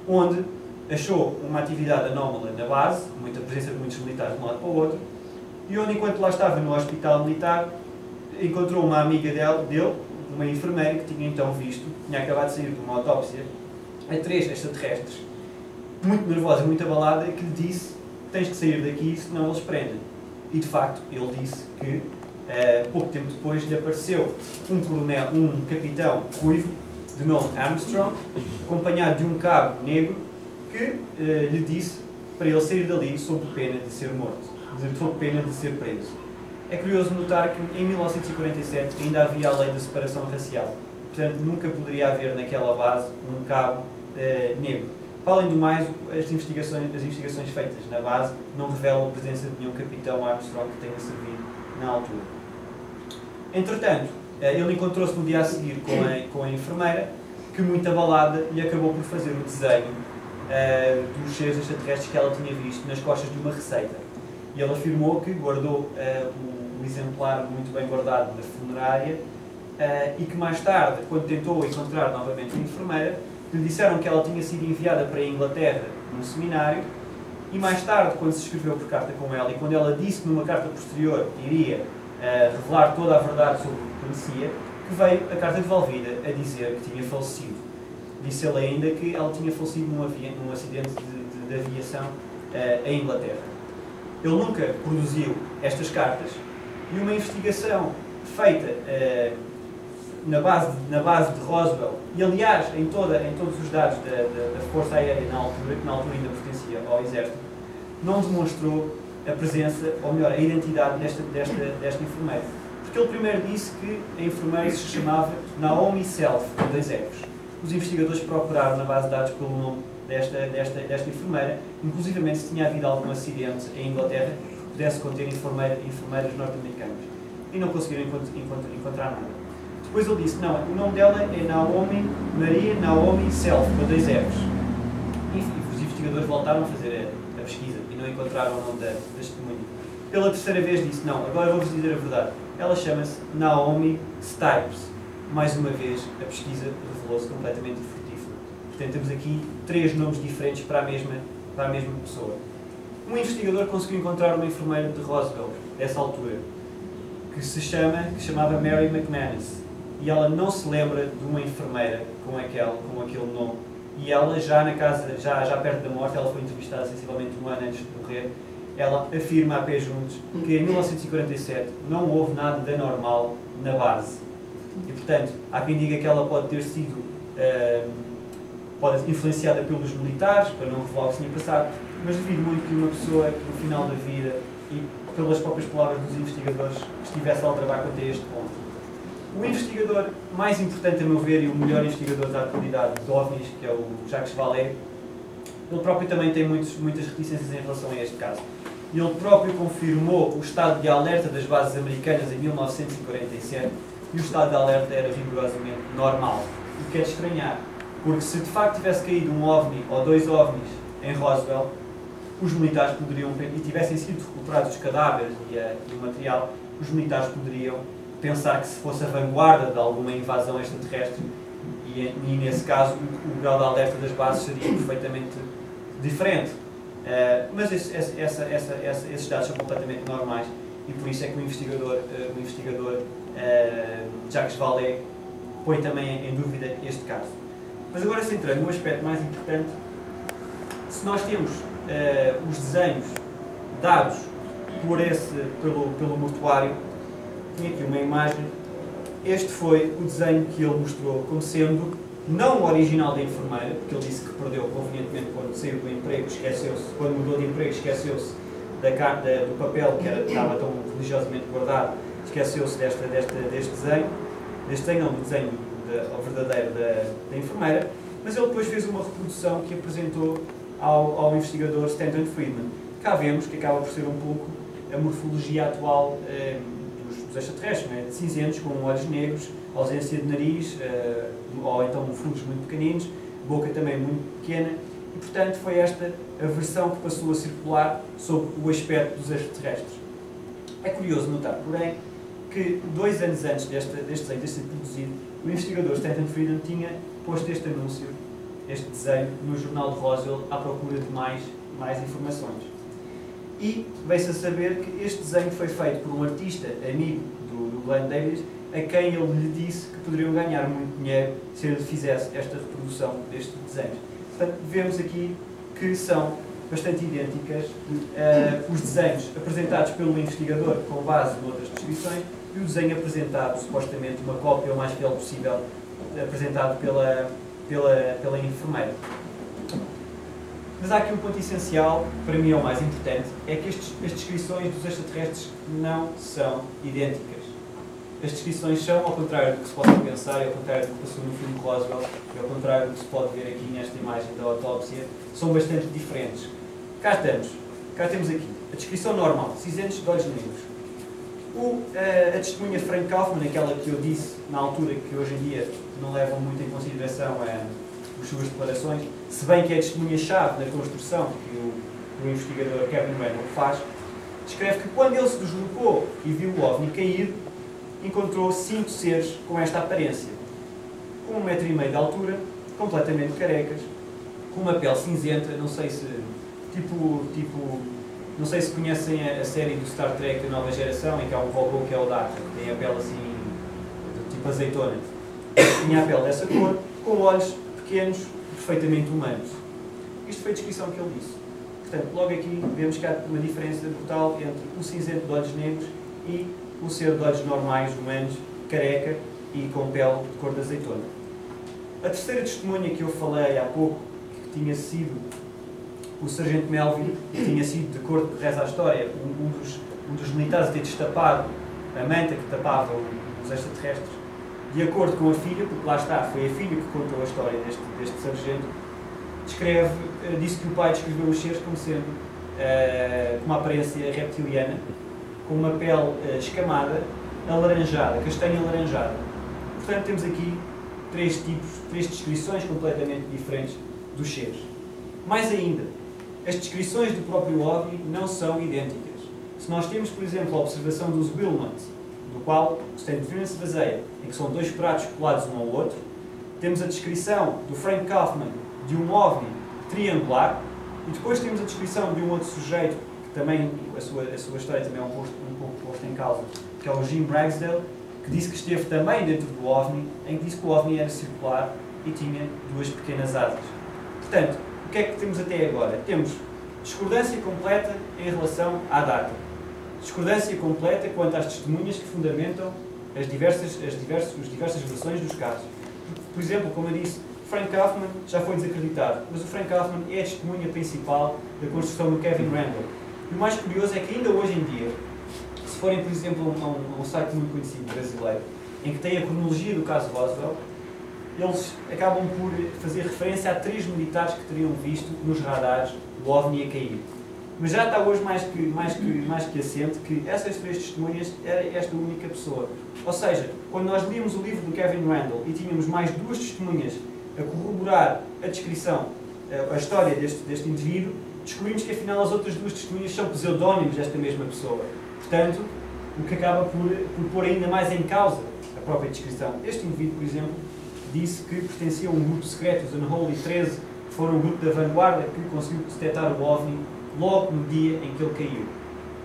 onde achou uma atividade anómala na base, muita presença de muitos militares de um lado para o outro, e onde, enquanto lá estava no hospital militar, encontrou uma amiga dele, uma enfermeira, que tinha então visto, tinha acabado de sair de uma autópsia, a 3 extraterrestres, muito nervosa e muito abalada, que lhe disse: tens que sair daqui, senão eles prendem. E de facto, ele disse que pouco tempo depois lhe apareceu um capitão ruivo, de nome Armstrong, acompanhado de um cabo negro, que lhe disse para ele sair dali sob pena de ser morto, sob pena de ser preso. É curioso notar que em 1947 ainda havia a lei da separação racial, portanto nunca poderia haver naquela base um cabo negro. Para além do mais, as investigações feitas na base não revelam a presença de nenhum capitão Armstrong que tenha servido na altura. Entretanto, ele encontrou-se no dia a seguir com a enfermeira, que, muito abalada, lhe acabou por fazer o desenho dos seres extraterrestres que ela tinha visto nas costas de uma receita. E ele afirmou que guardou um exemplar muito bem guardado na funerária e que mais tarde, quando tentou encontrar novamente a enfermeira, lhe disseram que ela tinha sido enviada para a Inglaterra num seminário, e mais tarde, quando se escreveu por carta com ela, e quando ela disse que numa carta posterior iria revelar toda a verdade sobre o que conhecia, que veio a carta devolvida a dizer que tinha falecido. Disse ele ainda que ela tinha falecido num acidente de aviação em Inglaterra. Ele nunca produziu estas cartas, e uma investigação feita na base de Roswell, e aliás em todos os dados da Força Aérea na altura, que na altura ainda pertencia ao Exército, não demonstrou a presença, ou melhor, a identidade desta enfermeira. Porque ele primeiro disse que a enfermeira se chamava Naomi Self, com 2 F's. Os investigadores procuraram na base de dados pelo nome desta enfermeira, inclusivamente se tinha havido algum acidente em Inglaterra, pudesse conter enfermeiras norte-americanas. E não conseguiram encontrar nada. Depois ele disse, não, o nome dela é Naomi Maria Naomi Self, com 2 F's. E os investigadores voltaram a fazer a pesquisa e não encontraram o nome da testemunha. Pela 3ª vez disse, não, agora vou-vos dizer a verdade. Ela chama-se Naomi Stipes. Mais uma vez, a pesquisa revelou-se completamente infrutífera. Portanto, temos aqui 3 nomes diferentes para a mesma pessoa. Um investigador conseguiu encontrar uma enfermeira de Roswell, dessa altura, que se chamava Mary McManus. E ela não se lembra de uma enfermeira com aquele nome. E ela, já perto da morte, ela foi entrevistada sensivelmente 1 ano antes de morrer, ela afirma a pé juntos que em 1947 não houve nada de anormal na base. E, portanto, há quem diga que ela pode ter sido influenciada pelos militares, para não revelar o que tinha passado, mas duvido muito que uma pessoa que no final da vida, e pelas próprias palavras dos investigadores, estivesse a aldrabar até este ponto. O investigador mais importante, a meu ver, e o melhor investigador da atualidade de OVNIs, que é o Jacques Vallée, ele próprio também tem muitas reticências em relação a este caso. Ele próprio confirmou o estado de alerta das bases americanas em 1947 e o estado de alerta era rigorosamente normal. O que é de estranhar, porque se de facto tivesse caído um OVNI ou 2 OVNIs em Roswell, os militares poderiam, e tivessem sido recuperados os cadáveres e o material, os militares poderiam pensar que se fosse a vanguarda de alguma invasão extraterrestre e nesse caso o grau de alerta das bases seria perfeitamente diferente. Mas esses dados são completamente normais e por isso é que o investigador Jacques Vallée põe também em dúvida este caso. Mas agora, centrando no aspecto mais importante, se nós temos os desenhos dados pelo mortuário, tinha aqui uma imagem. Este foi o desenho que ele mostrou como sendo não o original da enfermeira, porque ele disse que perdeu convenientemente quando saiu do emprego, quando mudou de emprego, esqueceu-se do papel que estava tão religiosamente guardado, esqueceu-se do desenho verdadeiro da enfermeira, mas ele depois fez uma reprodução que apresentou ao investigador Stanton Friedman. Cá vemos que acaba por ser um pouco a morfologia atual dos extraterrestres, né? Cinzentos, com olhos negros, ausência de nariz, ou então furos muito pequeninos, boca também muito pequena, e portanto foi esta a versão que passou a circular sobre o aspecto dos extraterrestres. É curioso notar, porém, que 2 anos antes deste desenho ter sido produzido, o investigador Stanton Friedman tinha posto este anúncio, este desenho, no jornal de Roswell à procura de mais informações. E veio-se a saber que este desenho foi feito por um artista amigo do Glenn Davis, a quem ele lhe disse que poderiam ganhar muito dinheiro se ele fizesse esta reprodução deste desenho. Portanto, vemos aqui que são bastante idênticas os desenhos apresentados pelo investigador com base noutras descrições e o desenho apresentado, supostamente uma cópia o mais fiel possível, apresentado pela enfermeira. Mas há aqui um ponto essencial, para mim é o mais importante, é que as descrições dos extraterrestres não são idênticas. As descrições são, ao contrário do que se possa pensar, e ao contrário do que passou no filme Roswell, e ao contrário do que se pode ver aqui nesta imagem da autópsia, são bastante diferentes. Cá temos aqui a descrição normal, cinzentos de olhos negros. A testemunha Frank Kaufman, aquela que eu disse na altura, que hoje em dia não levam muito em consideração as suas declarações, se bem que é a testemunha-chave na construção que o investigador Kevin Randall faz, descreve que quando ele se deslocou e viu o OVNI cair, encontrou 5 seres com esta aparência, com 1,5 m de altura, completamente carecas, com uma pele cinzenta, não sei se não sei se conhecem a série do Star Trek, a nova geração, em que há um robô que é o Data, que tem a pele assim, tipo azeitona. Tinha a pele dessa cor, com olhos pequenos, perfeitamente humanos. Isto foi a descrição que ele disse. Portanto, logo aqui vemos que há uma diferença brutal entre o cinzento de olhos negros e o ser de olhos normais, humanos, careca e com pele de cor de azeitona. A terceira testemunha que eu falei há pouco, que tinha sido o Sargento Melvin, que tinha sido, de acordo com reza a história, um dos militares a ter destapado a manta que tapava os extraterrestres, de acordo com a filha, porque lá está, foi a filha que contou a história deste sargento, disse que o pai descreveu os seres como sendo com uma aparência reptiliana, com uma pele escamada, alaranjada, castanha alaranjada. Portanto, temos aqui três descrições completamente diferentes dos seres. Mais ainda, as descrições do próprio OVNI não são idênticas. Se nós temos, por exemplo, a observação dos Wilmot, do qual o Stanford se baseia, em que são dois pratos colados um ao outro, temos a descrição do Frank Kaufman de um OVNI triangular, e depois temos a descrição de um outro sujeito, que também, a sua história também é um pouco posta em causa, que é o Jim Ragsdale, que disse que esteve também dentro do OVNI, em que disse que o OVNI era circular e tinha duas pequenas asas. Portanto, o que é que temos até agora? Temos discordância completa em relação à data. Discordância completa quanto às testemunhas que fundamentam as diversas versões dos casos. Por exemplo, como eu disse, Frank Kaufman já foi desacreditado, mas o Frank Kaufman é a testemunha principal da construção do Kevin Randle. E o mais curioso é que ainda hoje em dia, se forem, por exemplo, a um site muito conhecido brasileiro, em que tem a cronologia do caso Roswell, eles acabam por fazer referência a 3 militares que teriam visto nos radares o OVNI a cair. Mas já está hoje mais que assente que essas 3 testemunhas era esta única pessoa. Ou seja, quando nós líamos o livro do Kevin Randle e tínhamos mais 2 testemunhas a corroborar a descrição, a história deste indivíduo, descobrimos que afinal as outras 2 testemunhas são pseudónimos desta mesma pessoa. Portanto, o que acaba por pôr ainda mais em causa a própria descrição. Este indivíduo, por exemplo, disse que pertencia a um grupo secreto, os Unholy 13, que foram um grupo da vanguarda que conseguiu detectar o OVNI logo no dia em que ele caiu.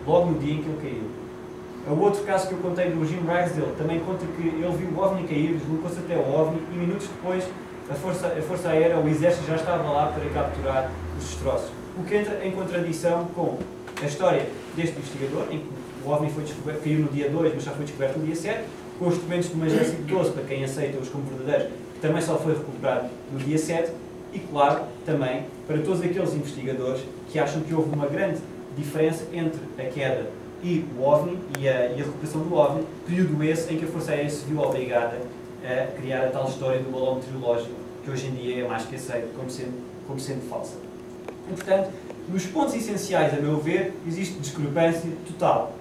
Logo no dia em que ele caiu. O outro caso que eu contei do Jim Ragsdale também conta que ele viu o OVNI cair, deslocou-se até o OVNI e minutos depois a Força Aérea, o Exército, já estava lá para capturar os destroços. O que entra em contradição com a história deste investigador, em que o OVNI foi descoberto, caiu no dia 2, mas já foi descoberto no dia 7, com os documentos de uma agência de 12, para quem aceita-os como verdadeiros, que também só foi recuperado no dia 7, e claro, também para todos aqueles investigadores que acham que houve uma grande diferença entre a queda e o OVNI e a recuperação do OVNI, período esse em que a Força Aérea se viu obrigada a criar a tal história do balão meteorológico, que hoje em dia é mais que aceito como sendo falsa. E, portanto, nos pontos essenciais, a meu ver, existe discrepância total.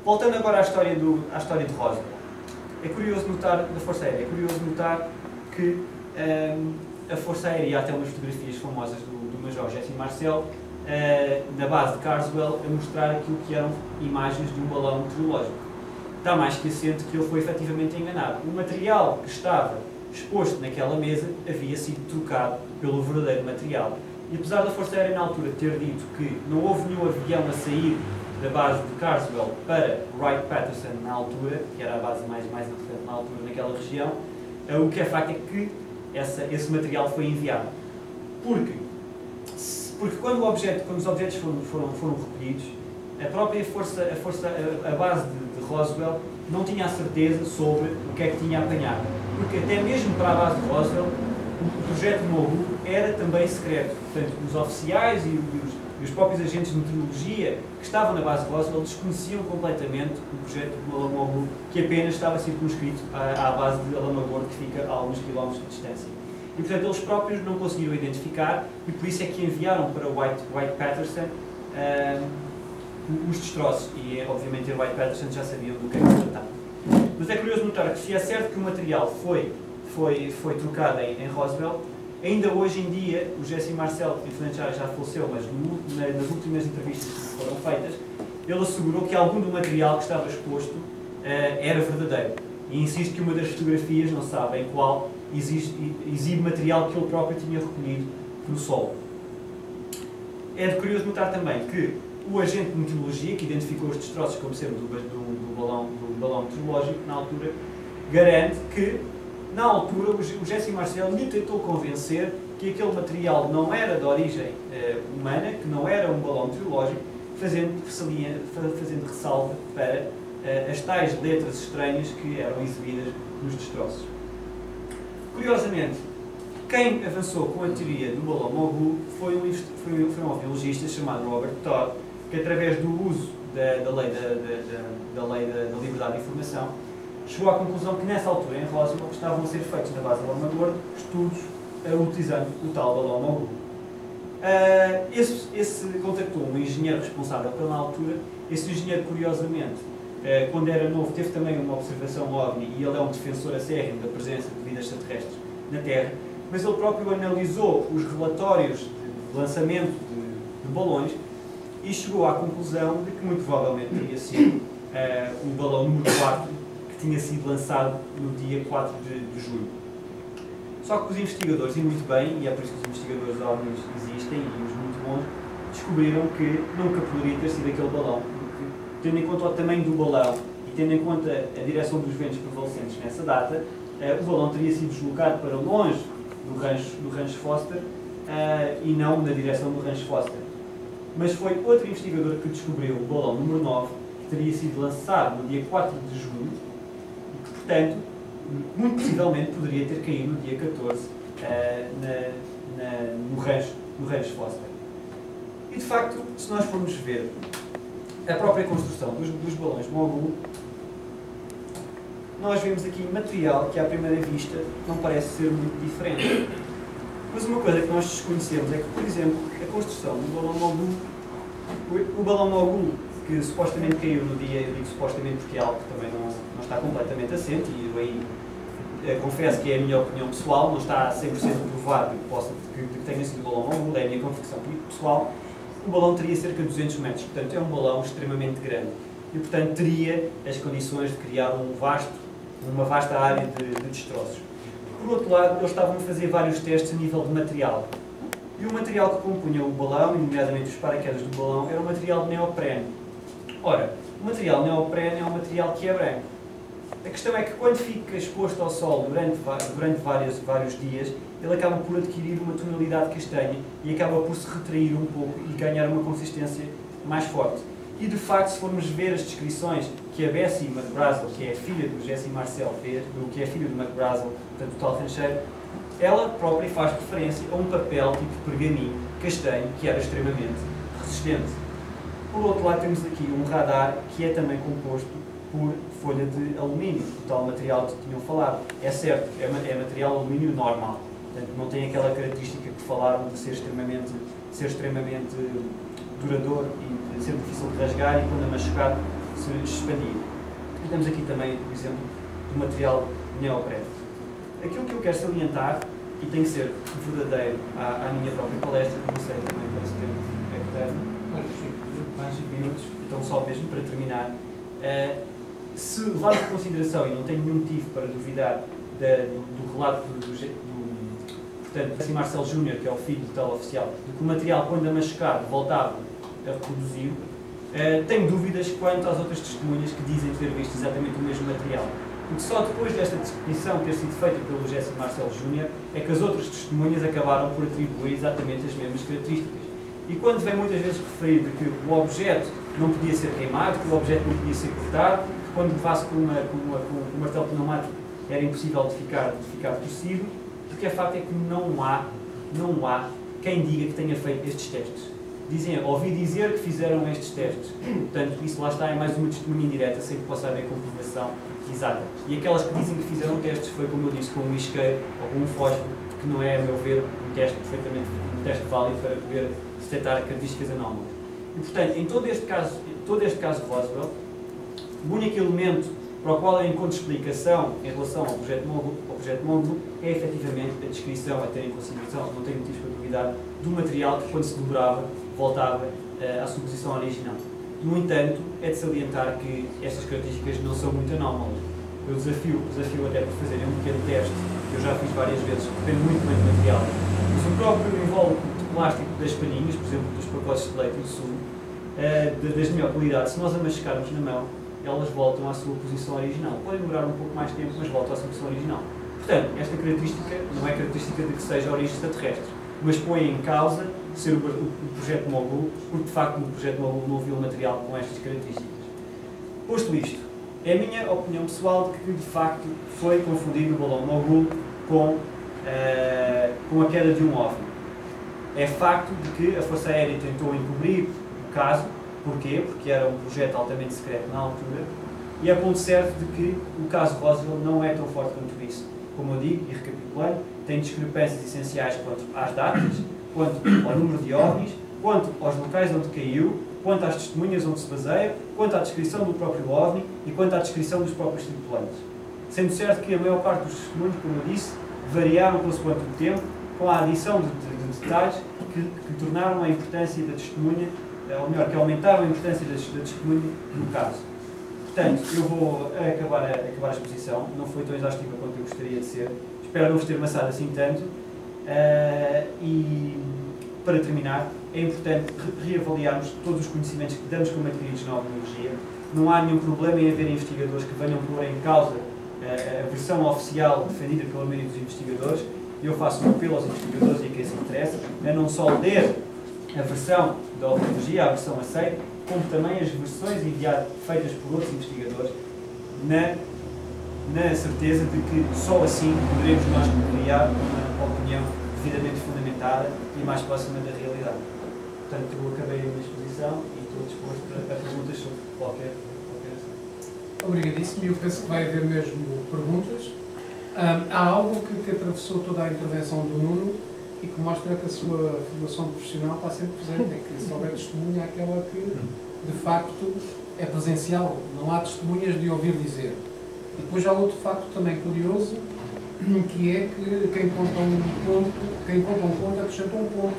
Voltando agora à história de Roswell. É curioso notar, da Força Aérea, é curioso notar que a Força Aérea, há até umas fotografias famosas do Major Jesse Marcel, na base de Carswell, a mostrar aquilo que eram imagens de um balão meteorológico. Está mais que assente que ele foi efetivamente enganado. O material que estava exposto naquela mesa havia sido trocado pelo verdadeiro material. E apesar da Força Aérea na altura ter dito que não houve nenhum avião a sair da base de Carswell para Wright-Patterson na altura, que era a base mais importante na altura naquela região, o que é facto é que esse material foi enviado. Porque quando os objetos foram recolhidos, a própria a base de Roswell não tinha a certeza sobre o que é que tinha apanhado. Porque até mesmo para a base de Roswell, o projeto MOHU era também secreto. Portanto, os oficiais e os próprios agentes de meteorologia que estavam na base de Roswell desconheciam completamente o projeto MOHU, que apenas estava circunscrito à base de Alamogordo, que fica a alguns quilómetros de distância. E, portanto, eles próprios não conseguiram identificar e por isso é que enviaram para Wright-Patterson os destroços. E, obviamente, em Wright-Patterson já sabiam do que é que se tratava. Mas é curioso notar que, se é certo que o material foi trocado em Roswell, ainda hoje em dia, o Jesse Marcel, que infelizmente já faleceu, mas nas últimas entrevistas que foram feitas, ele assegurou que algum do material que estava exposto era verdadeiro. E insiste que uma das fotografias, não sabe em qual, exibe material que ele próprio tinha recolhido no solo. É curioso notar também que o agente de meteorologia, que identificou os destroços como sendo do balão meteorológico, na altura, garante que, na altura, o Jesse Marcel lhe tentou convencer que aquele material não era de origem humana, que não era um balão meteorológico, fazendo ressalva para as tais letras estranhas que eram exibidas nos destroços. Curiosamente, quem avançou com a teoria do balão MOHU foi um aviologista chamado Robert Todd, que, através do uso da lei da liberdade de informação, chegou à conclusão que, nessa altura, em Roswell, estavam a ser feitos na base de Alamogordo estudos utilizando o tal balão MOHU. Esse contactou um engenheiro responsável pela altura. Esse engenheiro, curiosamente, quando era novo, teve também uma observação OVNI, e ele é um defensor acérrimo da presença de vidas extraterrestres na Terra, mas ele próprio analisou os relatórios de lançamento de balões e chegou à conclusão de que muito provavelmente teria sido o balão número 4 que tinha sido lançado no dia 4 de julho. Só que os investigadores, e muito bem, e é por isso que os investigadores OVNIs existem, e os muito bons, descobriram que nunca poderia ter sido aquele balão, porque, tendo em conta o tamanho do balão e tendo em conta a direção dos ventos prevalecentes nessa data, o balão teria sido deslocado para longe do rancho Foster e não na direção do rancho Foster. Mas foi outro investigador que descobriu o balão número 9, que teria sido lançado no dia 4 de julho e que, portanto, muito possivelmente poderia ter caído no dia 14 no rancho Foster. E, de facto, se nós formos ver a própria construção dos balões Mogul, nós vemos aqui material que, à primeira vista, não parece ser muito diferente. Mas uma coisa que nós desconhecemos é que, por exemplo, a construção do balão Mogul, o balão Mogul, que supostamente caiu no dia, eu digo supostamente porque é algo que também não está completamente assente, e eu aí confesso que é a minha opinião pessoal, não está 100% provado que tenha sido o balão Mogul, é a minha convicção pessoal. O balão teria cerca de 200 metros, portanto é um balão extremamente grande e, portanto, teria as condições de criar uma vasta área de destroços. Por outro lado, eles estavam a fazer vários testes a nível de material. E o material que compunha o balão, nomeadamente os paraquedas do balão, era um material de neoprene. Ora, o material neoprene é um material que é branco. A questão é que quando fica exposto ao sol durante vários dias, ele acaba por adquirir uma tonalidade castanha e acaba por se retrair um pouco e ganhar uma consistência mais forte. E, de facto, se formos ver as descrições que a Bessie McBrazel, que é a filha do Jesse Marcel, fez, que é a filha do McBrazel, portanto, do tal rancheiro, ela própria faz referência a um papel tipo pergaminho castanho que era extremamente resistente. Por outro lado, temos aqui um radar que é também composto por folha de alumínio, o tal material que tinham falado. É certo, é material alumínio normal, portanto, não tem aquela característica que falaram de ser extremamente duradouro e ser difícil de rasgar e, quando é machucado, se expandir. E temos aqui também o exemplo do material neoprene. Aquilo que eu quero salientar, e tem que ser verdadeiro à minha própria palestra, que não sei também para esse tempo é que deve, mais 5 minutos, então só mesmo para terminar. Se levarmos em consideração, e não tenho nenhum motivo para duvidar do relato portanto, Jesse Marcel Jr., que é o filho do tal oficial, de que o material, quando machucado, voltava a reproduzir, tenho dúvidas quanto às outras testemunhas que dizem ter visto exatamente o mesmo material. Porque só depois desta descrição ter sido feita pelo Jesse Marcel Jr. é que as outras testemunhas acabaram por atribuir exatamente as mesmas características. E quando vem muitas vezes referir de que o objeto não podia ser queimado, que o objeto não podia ser cortado, que quando levasse com um martelo pneumático era impossível de ficar torcido, porque a facto é que não há quem diga que tenha feito estes testes. Ouvi dizer que fizeram estes testes. Portanto, isso lá está, é mais uma testemunha indireta, sem que possa haver comprovação exata. E aquelas que dizem que fizeram testes foi, como eu disse, com um isqueiro ou com um fósforo, que não é, a meu ver, um teste válido para poder detectar características anómalas. E, portanto, em todo este caso Roswell, o único elemento para o qual eu encontro explicação em relação ao projeto Mogul é efetivamente a descrição, a ter em consideração, não tenho motivos para duvidar, do material que, quando se dobrava, voltava à sua posição original. No entanto, é de salientar que estas características não são muito anómalas. Eu desafio até por fazerem um pequeno teste, que eu já fiz várias vezes, que depende muito bem do material. Mas o próprio invólucro de plástico das palhinhas, por exemplo, dos pacotes de leite do sul, das de melhor qualidade, se nós a machucarmos na mão, elas voltam à sua posição original. Podem demorar um pouco mais tempo, mas voltam à sua posição original. Portanto, esta característica não é característica de que seja a origem extraterrestre, mas põe em causa ser o projeto Mogul, porque de facto no projeto Mogul não havia um material com estas características. Posto isto, é a minha opinião pessoal de que de facto foi confundido o balão Mogul com a queda de um OVNI. É facto de que a Força Aérea tentou encobrir o caso. Porquê? Porque era um projeto altamente secreto na altura, e é ponto certo de que o caso Roswell não é tão forte quanto isso. Como eu digo, e recapitulando, tem discrepâncias essenciais quanto às datas, quanto ao número de OVNIs, quanto aos locais onde caiu, quanto às testemunhas onde se baseia, quanto à descrição do próprio OVNI e quanto à descrição dos próprios tripulantes. Sendo certo que a maior parte dos testemunhos, como eu disse, variaram consoante o tempo, com a adição de detalhes que tornaram a importância da testemunha, ou melhor, que aumentaram a importância da testemunha no caso. Portanto, eu vou acabar a exposição. Não foi tão exaustiva quanto eu gostaria de ser. Espero não vos ter amassado assim tanto. E, para terminar, é importante reavaliarmos todos os conhecimentos que damos como adquiridos na ovnologia. Não há nenhum problema em haver investigadores que venham pôr em causa a versão oficial defendida pela maioria dos investigadores. Eu faço um apelo aos investigadores e a quem se interessa a não só ler a versão da ovnologia, a versão aceita, como também as versões feitas por outros investigadores, na certeza de que só assim poderemos nós criar uma opinião devidamente fundamentada e mais próxima da realidade. Portanto, eu acabei a minha exposição e estou disposto a perguntas sobre qualquer assunto. Obrigadíssimo, e eu penso que vai haver mesmo perguntas. Há algo que atravessou toda a intervenção do Nuno e que mostra que a sua formação profissional está sempre presente, é que se houver testemunha é aquela que, de facto, é presencial, não há testemunhas de ouvir dizer. E depois há outro facto também curioso, que é que quem conta um conto acrescenta um ponto,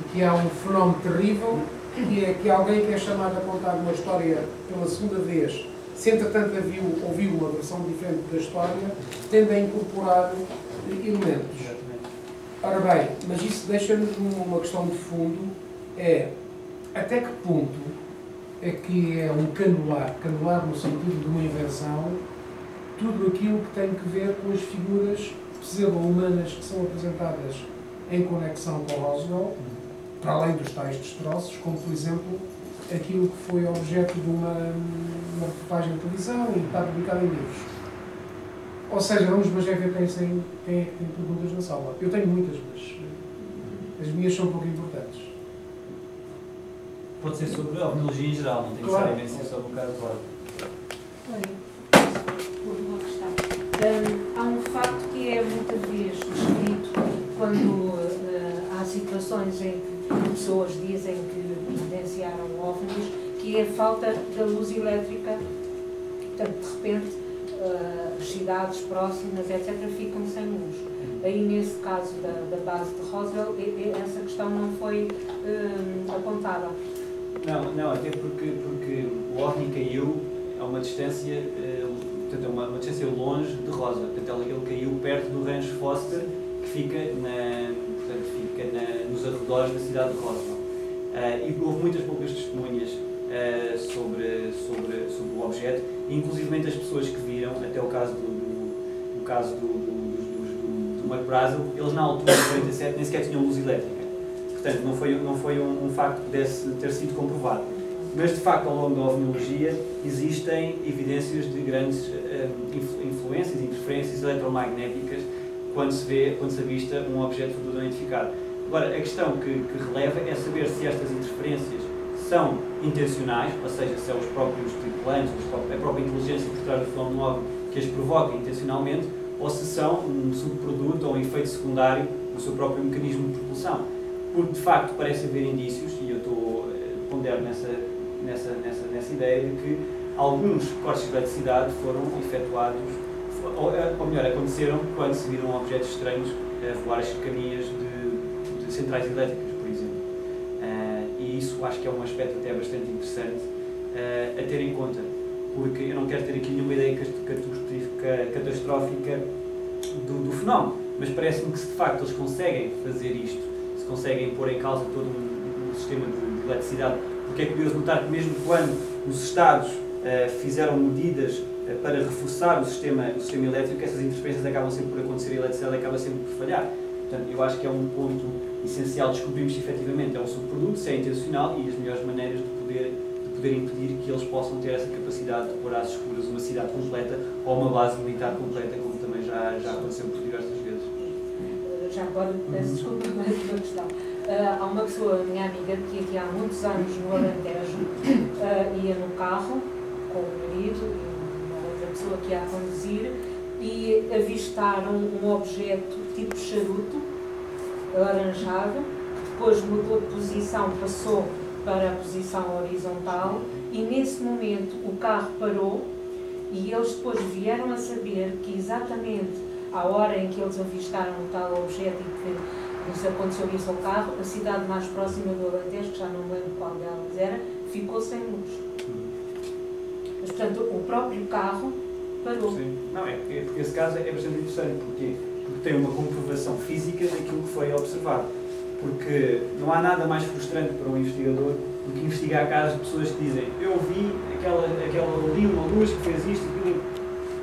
e que há um fenómeno terrível, que é que alguém que é chamado a contar uma história pela segunda vez, se entretanto ouviu uma versão diferente da história, tende a incorporar elementos. Ora bem, mas isso deixa-nos uma questão de fundo, é até que ponto é que é um canular no sentido de uma invenção, tudo aquilo que tem que ver com as figuras pseudo-humanas que são apresentadas em conexão com Roswell, para além dos tais destroços, como por exemplo aquilo que foi objeto de uma reportagem de televisão e está publicado em livros. Ou seja, vamos ver quem é que tem perguntas na sala. Eu tenho muitas, mas as minhas são um pouco importantes. Pode ser sobre a ovnologia em geral, não tem necessariamente ser sobre o caso de Roswell. Por uma questão. Há um facto que é muitas vezes descrito quando há situações em que pessoas dizem que evidenciaram OVNIs, que é a falta da luz elétrica. Portanto, de repente, as cidades próximas, etc., ficam sem luz. Aí, nesse caso da base de Roswell, essa questão não foi apontada. Não, até porque o OVNI caiu a uma distância, portanto, uma distância longe de Roswell. Portanto, ele caiu perto do Rancho Foster, que fica, nos arredores da cidade de Roswell. E houve muitas poucas testemunhas sobre o objeto, inclusive as pessoas que viram, até o caso do McBrazel, eles na altura de 47 nem sequer tinham luz elétrica. Portanto, não foi um facto que pudesse ter sido comprovado. Mas, de facto, ao longo da ovnologia existem evidências de grandes influências, interferências eletromagnéticas quando se avista um objeto voador não identificado. Agora, a questão que releva é saber se estas interferências são intencionais, ou seja, se são os próprios tripulantes, a própria inteligência por trás do fenómeno OVNI que as provoca intencionalmente, ou se são um subproduto ou um efeito secundário do seu próprio mecanismo de propulsão. Porque, de facto, parece haver indícios, e eu pondero nessa ideia de que alguns cortes de eletricidade foram efetuados, ou melhor, aconteceram quando se viram objetos estranhos voar as cercanias de centrais elétricas, por exemplo. E isso acho que é um aspecto até bastante interessante a ter em conta, porque eu não quero ter aqui nenhuma ideia catastrófica do fenómeno, mas parece-me que se de facto eles conseguem fazer isto, se conseguem pôr em causa todo um sistema de eletricidade, porque é curioso notar que mesmo quando os Estados fizeram medidas para reforçar o sistema elétrico, essas interferências acabam sempre por acontecer e a eletricidade acaba sempre por falhar. Portanto, eu acho que é um ponto essencial descobrirmos se efetivamente é um subproduto, se é intencional e as melhores maneiras de poder impedir que eles possam ter essa capacidade de pôr às escuras uma cidade completa ou uma base militar completa, como também já aconteceu por diversas vezes. Já agora, peço desculpa, mas uma questão. Há uma pessoa, minha amiga, que aqui há muitos anos no Alentejo, ia no carro com o marido e uma outra pessoa que ia a conduzir e avistaram um objeto tipo charuto, alaranjado, que depois mudou de posição, passou para a posição horizontal e nesse momento o carro parou e eles depois vieram a saber que exatamente à hora em que eles avistaram o tal objeto e que lhes aconteceu isso ao carro, a cidade mais próxima do Alentejo, que já não me lembro qual delas era, ficou sem luz. Mas, portanto, o próprio carro parou. Sim. Não, porque esse caso é bastante interessante. Porquê? Porque tem uma comprovação física daquilo que foi observado. Porque não há nada mais frustrante para um investigador do que investigar casos de pessoas que dizem eu vi aquela ali uma luz que fez isto e aquilo.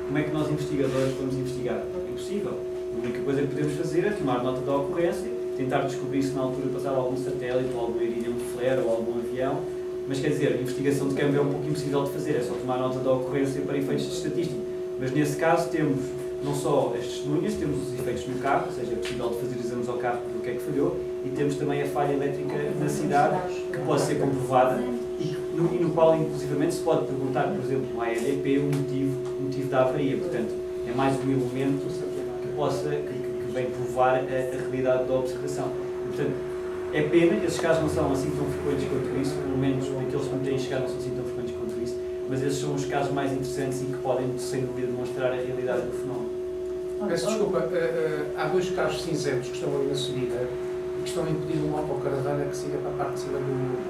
Como é que nós investigadores vamos investigar? É impossível. A única coisa que podemos fazer é tomar nota da ocorrência, tentar descobrir se na altura passava algum satélite ou algum iridium de flare ou algum avião. Mas quer dizer, a investigação de câmbio é um pouco impossível de fazer, é só tomar nota da ocorrência para efeitos de estatística. Mas nesse caso temos não só as testemunhas, temos os efeitos no carro, ou seja, é possível de fazer exames ao carro para o que é que falhou, e temos também a falha elétrica na cidade, que pode ser comprovada e no qual inclusivamente se pode perguntar, por exemplo, à ANP o motivo da avaria. Portanto, é mais um elemento que vem provar a realidade da observação. E, portanto, é pena, esses casos não são assim tão frequentes quanto isso, pelo menos aqueles que me têm chegado não são assim tão frequentes quanto isso, mas esses são os casos mais interessantes e que podem, sem dúvida, demonstrar a realidade do fenómeno. Peço desculpa, há dois carros cinzentos que estão ali na subida e que estão a impedir uma autocaravana que siga para a parte de cima do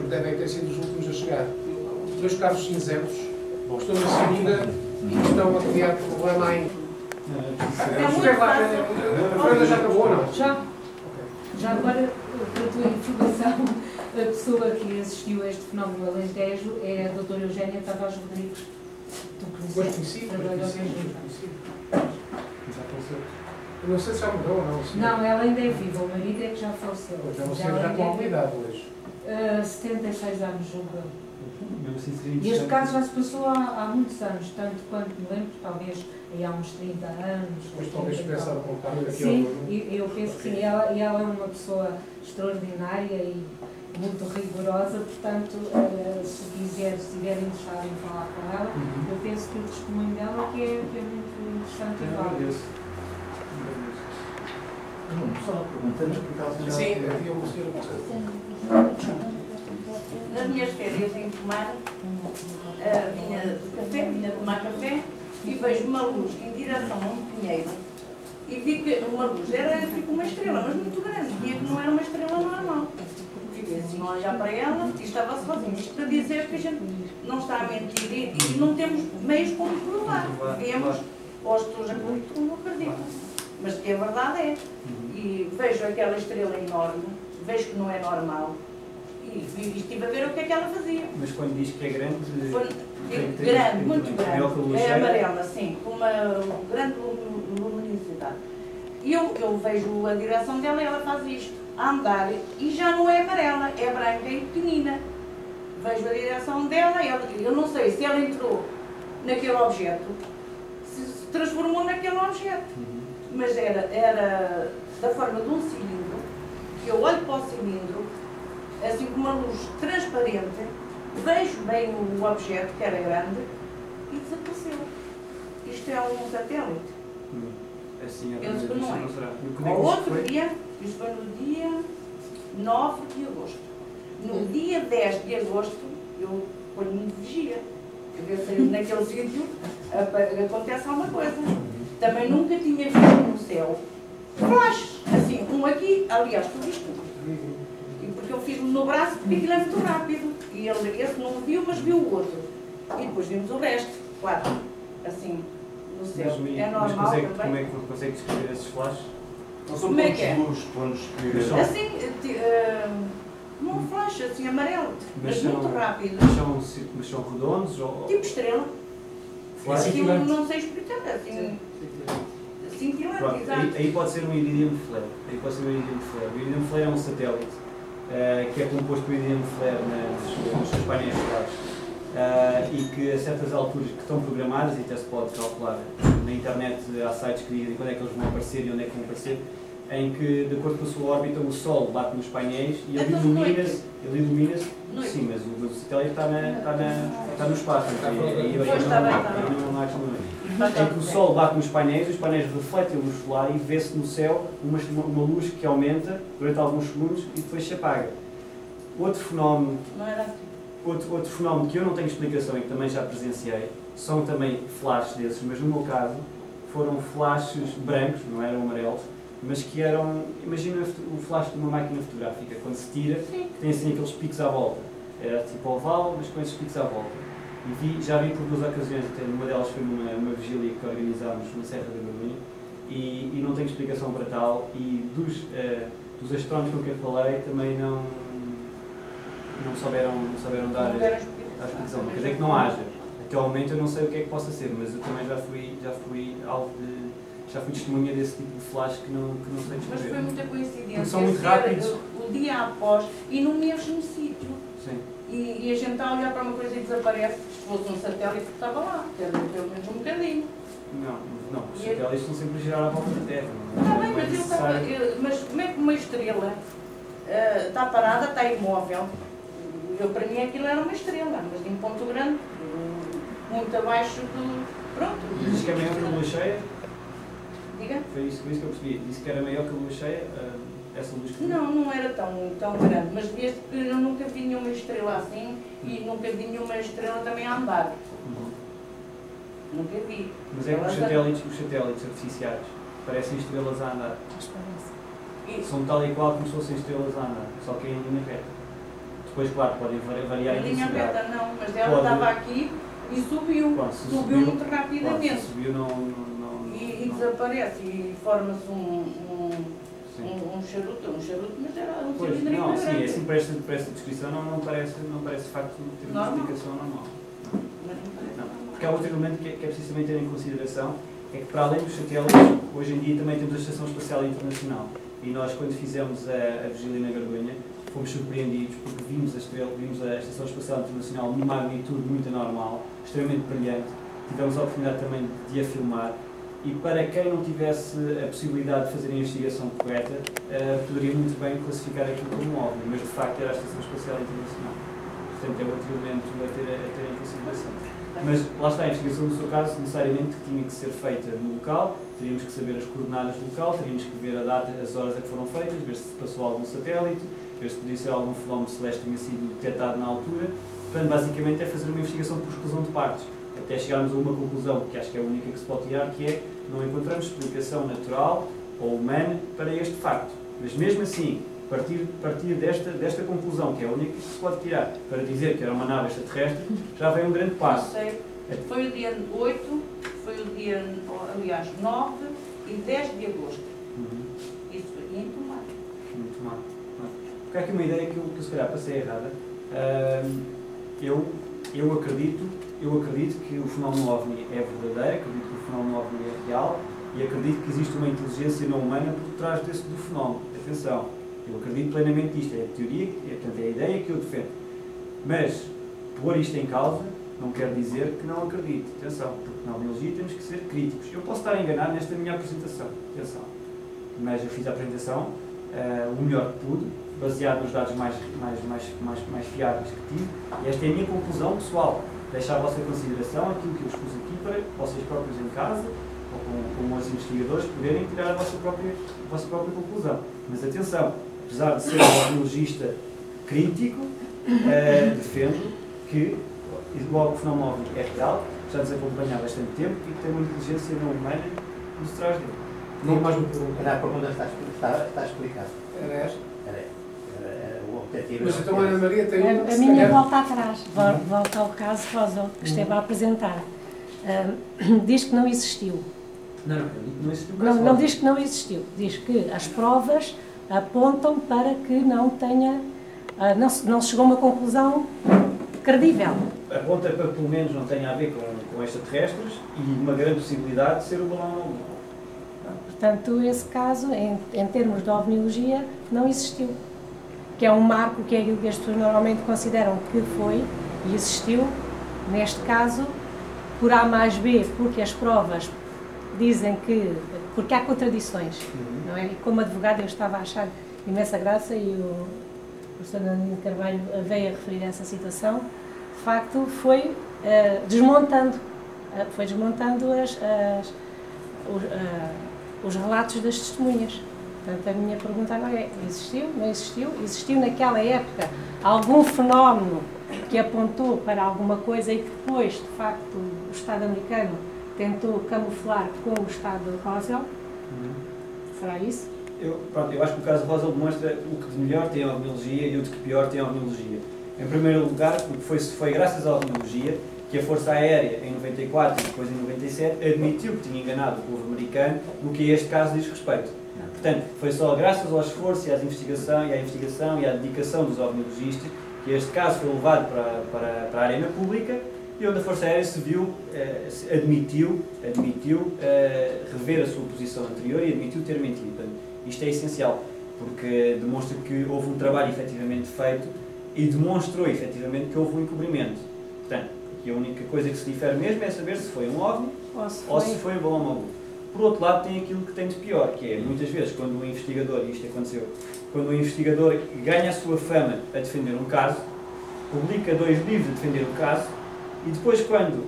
devem ter sido os últimos a chegar. Dois carros cinzentos que estão na subida e que estão a criar problema aí. A Fernanda já acabou ou não? Já. Já agora, para a tua informação, a pessoa que assistiu a este fenómeno do Alentejo é a doutora Eugénia Tavares Rodrigues. Tu conheces? Trabalhou mesmo. Eu não sei se já morreu ou não. Não, ela ainda é viva, o marido é que já faleceu. Então você já com alguma idade hoje? 76 anos, julgo eu. Assim, E este caso já se passou há muitos anos, tanto quanto me lembro, talvez aí há uns 30 anos. Mas talvez pensar a contar daqui a sim, eu penso que sim. E ela é uma pessoa extraordinária e muito rigorosa, portanto, se estiverem interessados em falar com ela, eu penso que o testemunho dela que é muito interessante e válido. Só uma pergunta, antes por causa de... Sim, havia uma senhora. Nas minhas férias em Tomar, vinha tomar café e vejo uma luz em direção a um pinheiro e vi que uma luz era tipo uma estrela, mas muito grande, via que não era uma estrela normal. Fiquei assim a olhar para ela e estava sozinha. Isto para dizer que a gente não está a mentir e não temos meios como provar. Vemos, ou as pessoas acreditam ou não acreditam. Mas que a verdade é. E vejo aquela estrela enorme, vejo que não é normal. E estive a ver o que é que ela fazia. Mas quando diz que é grande... Grande, muito grande. É amarela, sim, com uma grande luminosidade. E eu vejo a direção dela e ela faz isto, a andar, e já não é amarela, é branca e pequenina. Vejo a direção dela, eu não sei se ela entrou naquele objeto, se transformou naquele objeto. Mas era da forma de um cilindro, que eu olho para o cilindro, assim com uma luz transparente, vejo bem o objeto, que era grande, e desapareceu. Isto é um satélite. Assim, Eu disse que não é. Ao outro dia, isto foi no dia 9 de agosto. No dia 10 de agosto, eu ponho-me de vigia. Eu sei naquele sítio acontece alguma coisa. Também nunca tinha visto no céu flash, assim, um aqui, aliás, tu viste tudo. Porque eu fiz-me no braço porque aquilo é muito rápido. E esse não viu, mas viu o outro. E depois vimos o resto, claro, assim, no céu. É normal também. Como é que consegue descrever esses flashes? Não são Como é pontos que é? de luz, pontos que... Assim, não flash, assim, amarelo, mas muito rápido. Mas são redondos ou... Tipo estrela. Flash? Assim, não sei explicar, assim... Cintilante, exato. Aí pode ser um iridium de flare. O iridium de flare é um satélite que é composto por iridium de flare nos seus painéis solares e que a certas alturas que estão programadas, e até se pode calcular na internet, há sites que dizem quando é que eles vão aparecer e onde é que vão aparecer, em que, de acordo com a sua órbita, o Sol bate nos painéis e ele ilumina-se. Sim, mas o satélite está no espaço. Em que o Sol bate nos painéis, os painéis refletem a luz solar e vê-se no céu uma luz que aumenta durante alguns segundos e depois se apaga. Outro fenómeno, Não era assim. outro fenómeno que eu não tenho explicação e que também já presenciei, são também flashes desses, mas no meu caso foram flashes brancos, não eram amarelos, mas que eram, imagina o flash de uma máquina fotográfica, quando se tira, que tem assim aqueles picos à volta. Era tipo oval, mas com esses picos à volta. E já vi por 2 ocasiões, até uma delas foi numa vigília que organizámos na Serra da Galinha, e não tenho explicação para tal, e dos astrónomos com quem falei também não souberam dar a explicação. Não quer dizer que não haja. Até ao momento eu não sei o que é que possa ser, mas eu também já fui alvo de... Já fui testemunha desse tipo de flash que não sei descrever. Mas foi muita coincidência. Porque são muito rápidos. O dia após, e no mesmo sítio. Sim. E a gente está a olhar para uma coisa e desaparece. Se fosse um satélite que estava lá, pelo menos um bocadinho. Não, os satélites estão sempre a girar à volta da Terra. Está bem, mas como é que uma estrela está parada, está imóvel? Para mim aquilo era uma estrela, mas de um ponto grande, muito abaixo do... Pronto. Diz que é maior que a lua cheia? Diga? Foi isso que eu percebi. Disse que era maior que a lua cheia, essa luz que... Não era tão grande, mas desde que eu nunca vi nenhuma estrela assim e nunca vi nenhuma estrela também a andar. Nunca vi. Mas é que os satélites artificiais parecem estrelas a andar. São tal e qual como se fossem estrelas a andar, só que em linha reta. Depois, claro, podem variar em linha intensidade. reta não, mas ela estava aqui e subiu. Bom, subiu muito rapidamente. Bom, se subiu e desaparece e forma-se um charuto, mas era um cilindrinho grande. Sim, assim para esta descrição não parece de facto ter uma explicação normal. Não. Porque há outro elemento que é precisamente ter em consideração, é que para além dos satélites, hoje em dia também temos a Estação Espacial Internacional. E nós, quando fizemos a vigília na Gargonha, fomos surpreendidos porque vimos a Estação Espacial Internacional numa magnitude muito anormal, extremamente brilhante. Tivemos a oportunidade também de a filmar. E para quem não tivesse a possibilidade de fazer a investigação correta, poderia muito bem classificar aquilo como um OVNI, mas de facto era a Estação Espacial Internacional. Portanto, é outro elemento a ter em consideração. Mas lá está, a investigação no seu caso, necessariamente tinha que ser feita no local, teríamos que saber as coordenadas do local, teríamos que ver a data, as horas a que foram feitas, ver se passou algum satélite, ver se podia ser algum fenómeno celeste que tinha sido detectado na altura. Portanto, basicamente é fazer uma investigação por exclusão de partes, até chegarmos a uma conclusão, que acho que é a única que se pode tirar, que é não encontramos explicação natural ou humana para este facto. Mas mesmo assim, partir desta conclusão, que é a única que se pode tirar, para dizer que era uma nave extraterrestre, já vem um grande passo. Não sei. Foi o dia 8, foi o dia, aliás, 9 e 10 de agosto. Isso foi muito mal. Muito mal. Porque há aqui uma ideia que eu se calhar passei errada. Eu acredito que o fenómeno OVNI é verdadeiro, acredito que o fenómeno OVNI é real e acredito que existe uma inteligência não humana por trás do fenómeno. Atenção, eu acredito plenamente nisto, é a teoria, portanto é a ideia que eu defendo. Mas pôr isto em causa não quer dizer que não acredito. Atenção, porque na biologia temos que ser críticos. Eu posso estar enganado nesta minha apresentação, atenção. Mas eu fiz a apresentação o melhor que pude, baseado nos dados mais fiáveis que tive, e esta é a minha conclusão pessoal. Deixar a vossa consideração aquilo que eu expus aqui para vocês próprios em casa, ou com os investigadores, poderem tirar a vossa própria conclusão. Mas atenção, apesar de ser um biologista crítico, defendo que o fenómeno OVNI é real, já nos acompanha há bastante tempo e que tem uma inteligência não humana por trás dele. Não mais uma pergunta. Era a pergunta está explicada. Era esta? Era o objetivo. Mas então a Ana Maria tem um... A minha volta atrás, volta ao caso Roswell, que esteve a apresentar. Diz que não existiu. Não existiu. Não diz que não existiu. Diz que as provas apontam para que não tenha... Não se chegou a uma conclusão credível. Aponta para que pelo menos não tenha a ver com extraterrestres e uma grande possibilidade de ser o balão ovni. Portanto, esse caso, em termos de ovniologia, não existiu. Que é um marco que é aquilo que as pessoas normalmente consideram que foi e existiu, neste caso, por A mais B, porque as provas dizem que... porque há contradições, não é? E como advogado eu estava a achar imensa graça e o professor Nandino Carvalho veio a referir essa situação. De facto, foi desmontando os relatos das testemunhas. Portanto, a minha pergunta agora é, existiu, não existiu? Existiu naquela época algum fenómeno que apontou para alguma coisa e que depois, de facto, o Estado americano tentou camuflar com o Estado de Roswell? Será isso? Eu acho que o caso de Roswell demonstra o que de melhor tem a ovniologia e o de que pior tem a ovniologia. Em primeiro lugar, porque foi graças à ovniologia que a Força Aérea, em 94 e depois em 97, admitiu que tinha enganado o povo americano no que a este caso diz respeito. Portanto, foi só graças ao esforço e à investigação e à dedicação dos ovniologistas que este caso foi levado para a arena pública e onde a Força Aérea se viu, admitiu rever a sua posição anterior e admitiu ter mentido. Portanto, isto é essencial, porque demonstra que houve um trabalho efetivamente feito e demonstrou efetivamente que houve um encobrimento. Portanto, que a única coisa que se difere mesmo é saber se foi um OVNI ou se foi um balão maluco. Por outro lado, tem aquilo que tem de pior, que é, muitas vezes, quando um investigador, e isto aconteceu, quando um investigador ganha a sua fama a defender um caso, publica 2 livros a defender o caso, e depois quando,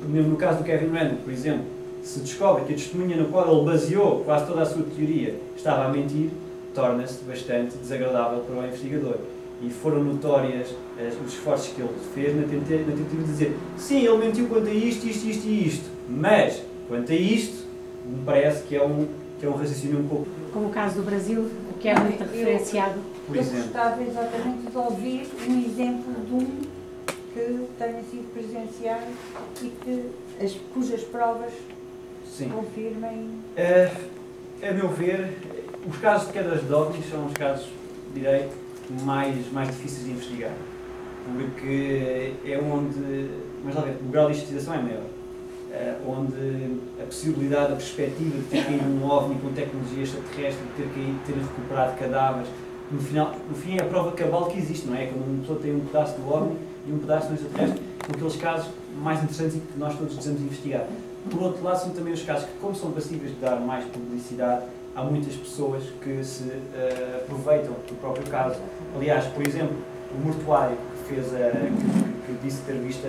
no caso do Kevin Randle, por exemplo, se descobre que a testemunha no qual ele baseou quase toda a sua teoria estava a mentir, torna-se bastante desagradável para o investigador. E foram notórias os esforços que ele fez na tentativa de dizer sim, ele mentiu quanto a isto, mas quanto a isto, me parece que é um raciocínio um pouco... Como o caso do Brasil, que é muito referenciado. Eu gostava exatamente de ouvir um exemplo de um que tenha sido presenciado e cujas provas confirmem... A meu ver, os casos de quedas de OVNIs são os casos, direi, mais difíceis de investigar, porque é onde, mas lá ver, o grau de estetização é maior, onde a possibilidade, a perspectiva de ter caído um OVNI com tecnologia extraterrestre, de ter recuperado cadáveres, no fim é a prova cabal que existe, não é? Quando uma pessoa tem um pedaço do OVNI e um pedaço do extraterrestre, são aqueles casos mais interessantes e que nós todos precisamos investigar. Por outro lado, são também os casos que, como são passíveis de dar mais publicidade, há muitas pessoas que se aproveitam do próprio caso. Aliás, por exemplo, o mortuário que disse ter visto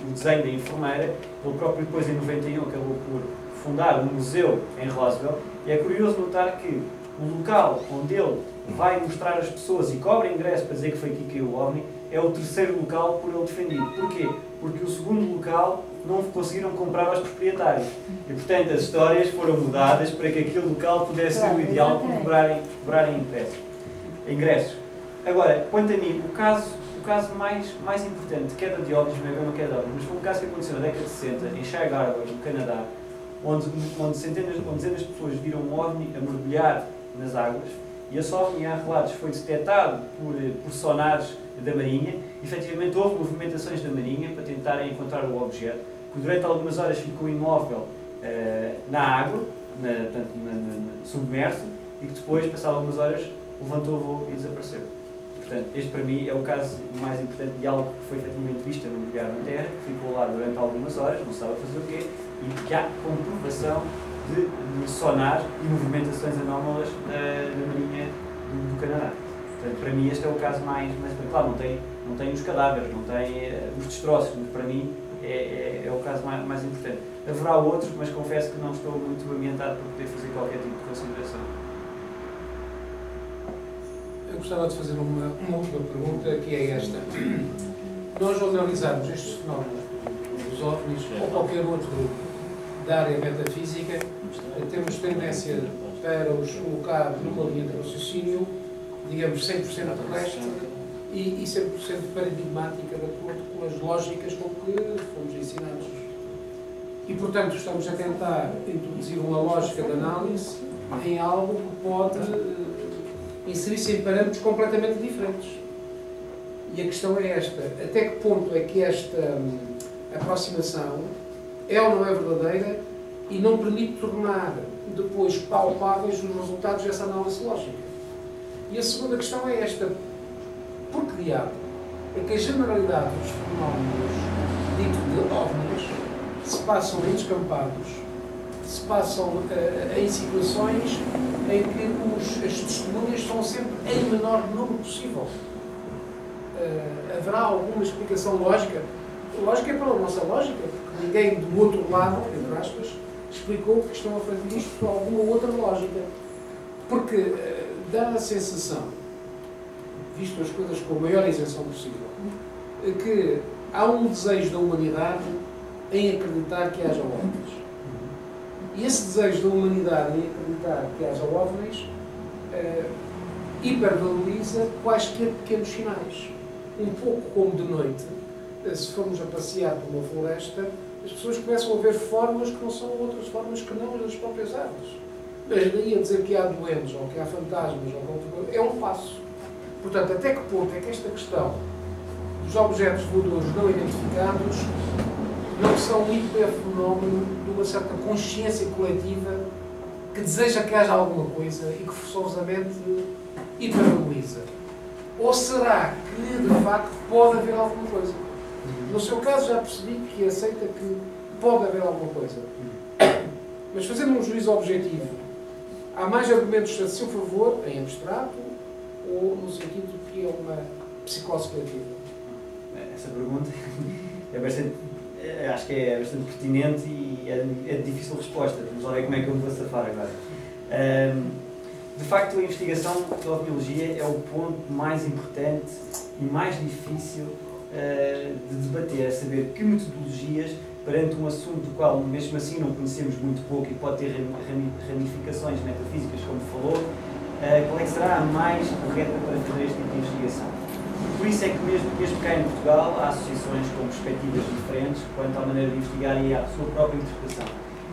o desenho da enfermeira, ele próprio depois em 91 acabou por fundar um museu em Roswell, e é curioso notar que o local onde ele vai mostrar às pessoas e cobra ingresso para dizer que foi aqui que caiu o OVNI, é o terceiro local por ele defendido. Porquê? Porque o segundo local não conseguiram comprar aos proprietários. E, portanto, as histórias foram mudadas para que aquele local pudesse ser o ideal para cobrarem ingressos. Agora, quanto a mim, o caso mais importante, queda de OVNIs, não é uma queda de OVNIs, mas foi um caso que aconteceu na década de 60, em Shag Harbor, no Canadá, onde dezenas de pessoas viram um OVNI a mergulhar nas águas, e esse OVNI, há relatos, foi detectado por sonares da Marinha. Efetivamente houve movimentações da Marinha para tentarem encontrar o objeto, que durante algumas horas ficou imóvel na água, submerso, e que depois, passado algumas horas, levantou o voo e desapareceu. Portanto, este para mim é o caso mais importante de algo que foi efetivamente visto a mergulhar na Terra, que ficou lá durante algumas horas, não sabe fazer o quê, e que há comprovação de sonar e movimentações anómalas da Marinha do Canadá. Portanto, para mim este é o caso mais claro, não tem os cadáveres, não tem os destroços, mas para mim é o caso mais importante. Haverá outros, mas confesso que não estou muito ambientado para poder fazer qualquer tipo de consideração. Eu gostava de fazer uma última pergunta, que é esta. Nós, ao analisarmos estes fenómenos dos OVNIs ou qualquer outro da área metafísica, temos tendência para os colocar numa linha de raciocínio, digamos, 100% terrestre e 100% paradigmática, de acordo com as lógicas com que fomos ensinados. E, portanto, estamos a tentar introduzir uma lógica de análise em algo que pode inserir-se em parâmetros completamente diferentes. E a questão é esta: até que ponto é que esta aproximação é ou não é verdadeira e não permite tornar depois palpáveis os resultados dessa análise lógica? E a segunda questão é esta: por que diabo é que a generalidade dos fenómenos ditos de OVNIs se passam em descampados, se passam em situações em que as testemunhas são sempre em menor número possível? Haverá alguma explicação lógica? Lógica é pela nossa lógica, porque ninguém do outro lado, entre aspas, explicou que estão a fazer isto por alguma outra lógica. Porque dá a sensação, visto as coisas com a maior isenção possível, que há um desejo da humanidade em acreditar que haja OVNIs. E esse desejo da humanidade em acreditar que haja OVNIs hipervaloriza quaisquer pequenos sinais. Um pouco como de noite, se formos a passear por uma floresta, as pessoas começam a ver formas que não são outras formas que não as próprias árvores. Mas daí a dizer que há doentes, ou que há fantasmas, ou que é um passo. Portanto, até que ponto é que esta questão dos objetos voadores não identificados não são um hiperfenómeno de uma certa consciência coletiva que deseja que haja alguma coisa e que forçosamente hipervaloriza? Ou será que, de facto, pode haver alguma coisa? No seu caso, já percebi que aceita que pode haver alguma coisa. Mas, fazendo um juízo objetivo, há mais argumentos a seu favor, em abstrato, ou no sentido de que é uma psicose coletiva? Essa pergunta é bastante, acho que é bastante pertinente e é de difícil resposta. Vamos lá ver como é que eu me vou safar agora. De facto, a investigação da ovniologia é o ponto mais importante e mais difícil de debater, é saber que metodologias, perante um assunto do qual mesmo assim não conhecemos muito pouco e pode ter ramificações metafísicas, como falou, qual é que será a mais correta para fazer este tipo de investigação. Por isso é que mesmo cá em Portugal há associações com perspectivas diferentes quanto à maneira de investigar e à sua própria interpretação.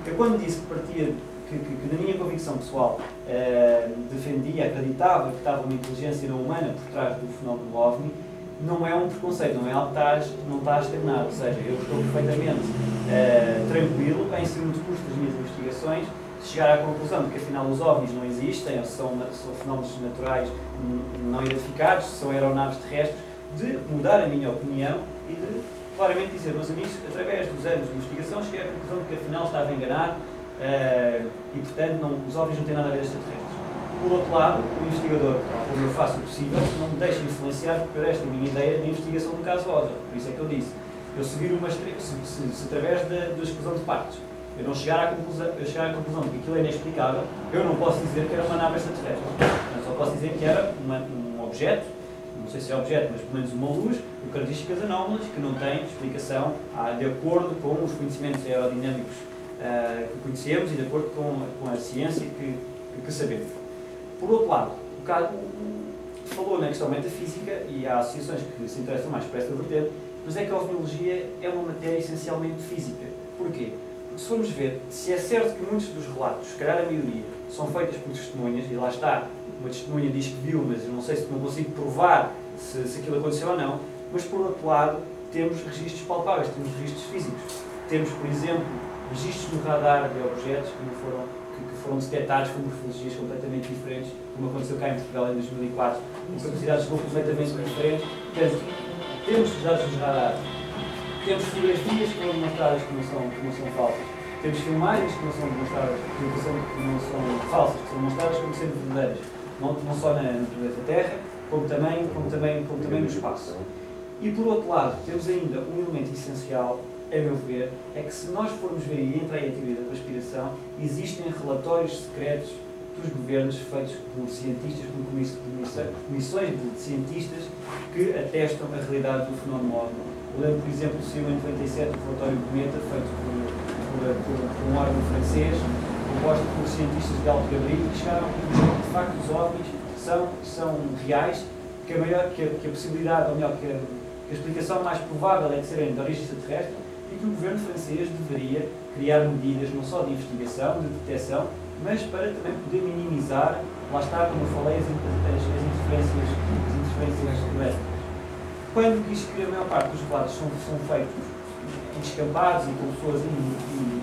Eu quando disse que partia, que na minha convicção pessoal defendia, acreditava que estava uma inteligência não humana por trás do fenómeno OVNI, não é um preconceito, não é algo que não está estagnado, ou seja, eu estou perfeitamente tranquilo em seguir o discurso das minhas investigações, chegar à conclusão de que afinal os OVNIs não existem, ou são fenómenos naturais não identificados, são aeronaves terrestres, de mudar a minha opinião e de claramente dizer, meus amigos, através dos anos de investigação, cheguei à conclusão de que afinal estava enganado e portanto os OVNIs não têm nada a ver com extraterrestres. Por outro lado, o investigador, como eu faço o possível, não me deixa influenciar por esta minha ideia de investigação do caso OSA. Por isso é que eu disse, eu seguir se através da exclusão de partes, eu não chegar à conclusão de que aquilo é inexplicável, eu não posso dizer que era uma nave extraterrestre. Eu só posso dizer que era um objeto, não sei se é objeto, mas pelo menos uma luz, com características anómalas, que não tem explicação de acordo com os conhecimentos aerodinâmicos que conhecemos e de acordo com a ciência que sabemos. Por outro lado, o caso falou na questão metafísica e há associações que se interessam mais por esta vertente, mas é que a ovniologia é uma matéria essencialmente física. Porquê? Porque se formos ver, se é certo que muitos dos relatos, se calhar a maioria, são feitas por testemunhas, e lá está, uma testemunha diz que viu, mas eu não sei se não consigo provar se aquilo aconteceu ou não, mas por outro lado, temos registros palpáveis, temos registros físicos. Temos, por exemplo, registros no radar de objetos que foram detectados com morfologias completamente diferentes, como aconteceu cá em Portugal em 2004, com capacidades de voo completamente diferentes. Portanto, temos os dados dos radares, temos fotografias que foram demonstradas que não são falsas, temos filmagens que não são demonstradas, que não são falsas, que são demonstradas como sendo verdadeiras, não só no planeta Terra, como também no espaço. E por outro lado, temos ainda um elemento essencial, a meu ver, é que se nós formos ver e entrar em teoria da conspiração, existem relatórios secretos dos governos feitos por cientistas, por comissões de cientistas que atestam a realidade do fenómeno OVNI. Eu lembro, por exemplo, saiu em 97 o relatório Cometa, feito por um órgão francês, composto por cientistas de alto gabarito, que chegaram à conclusão que, de facto, os OVNIs são reais, que a possibilidade, ou melhor, que a explicação mais provável é de serem de origem extraterrestre, e que o governo francês deveria criar medidas não só de investigação, de detecção, mas para também poder minimizar, lá está, como eu falei, as interferências elétricas. Quando diz que a maior parte dos relatos são feitos em descampados e com pessoas em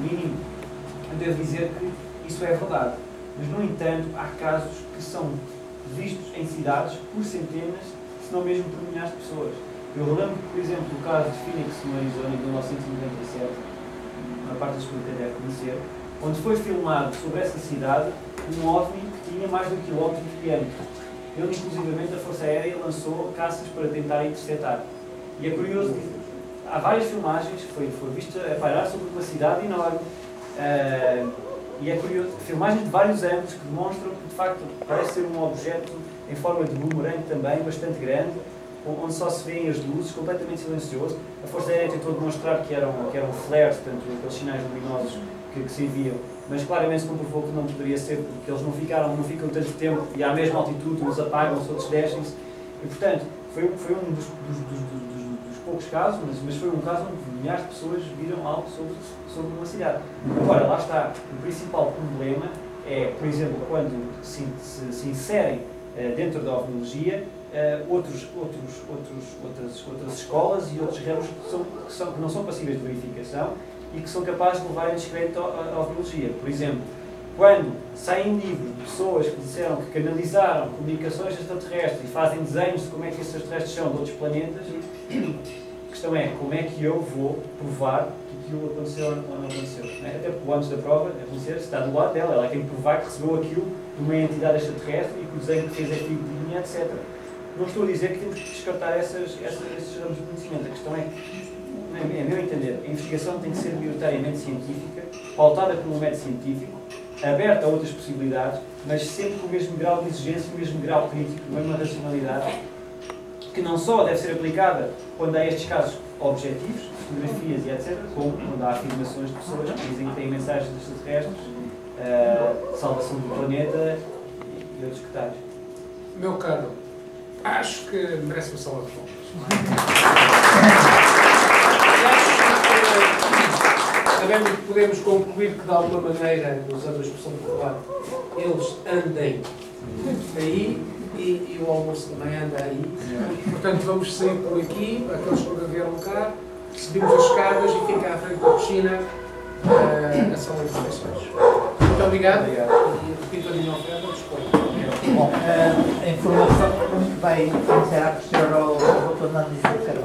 mínimo, eu devo dizer que isso é verdade. Mas, no entanto, há casos que são vistos em cidades por centenas, se não mesmo por milhares de pessoas. Eu lembro, por exemplo, do caso de Phoenix, no Arizona, em 1997, uma parte das pessoas deve conhecer, onde foi filmado sobre essa cidade um OVNI que tinha mais de 1 km de diâmetro. Ele, inclusivamente, a Força Aérea lançou caças para tentar interceptar. E é curioso, há várias filmagens, foi visto a pairar sobre uma cidade enorme, E é curioso, filmagens de vários ângulos que demonstram que, de facto, parece ser um objeto em forma de boomerang também, bastante grande, onde só se vêem as luzes, completamente silencioso. A Força Aérea tentou demonstrar que eram flares, portanto, aqueles sinais luminosos que se enviam, mas claramente se comprovou que não poderia ser, porque eles não ficam tanto tempo e à mesma altitude, uns apagam-se, outros descem-se. E, portanto, foi um dos poucos casos, mas foi um caso onde milhares de pessoas viram algo sobre uma cidade. Agora, lá está, o principal problema é, por exemplo, quando se inserem dentro da ovnologia outras escolas e outros ramos que não são passíveis de verificação e que são capazes de levar em descrédito a ovnologia. Por exemplo, quando saem livros de pessoas que disseram que canalizaram comunicações extraterrestres e fazem desenhos de como é que esses extraterrestres são de outros planetas, a questão é como é que eu vou provar que aquilo aconteceu ou não aconteceu. Até porque antes da prova, acontecer, está do lado dela, ela tem que provar que recebeu aquilo de uma entidade extraterrestre e que o desenho que fez é fidedigno, etc. Não estou a dizer que temos que descartar esses ramos de conhecimento. A questão é, a meu entender, a investigação tem que ser maioritariamente científica, pautada como um método científico, aberta a outras possibilidades, mas sempre com o mesmo grau de exigência, o mesmo grau crítico, a mesma racionalidade, que não só deve ser aplicada quando há estes casos objetivos, fotografias e etc., como quando há afirmações de pessoas que dizem que têm mensagens extraterrestres, salvação do planeta e outros detalhes. Meu caro, acho que merece uma salva de palmas. Também podemos concluir que, de alguma maneira, usando a expressão popular, eles andem aí e o almoço também anda aí. Portanto, vamos sair por aqui, aqueles que nunca vieram cá, subimos as escadas e fica à frente da piscina a sala de refeições. Muito obrigado. E repito a minha oferta, disponho. Bom, a informação que vai ser a posterior ao Dr. Nando Carvalho.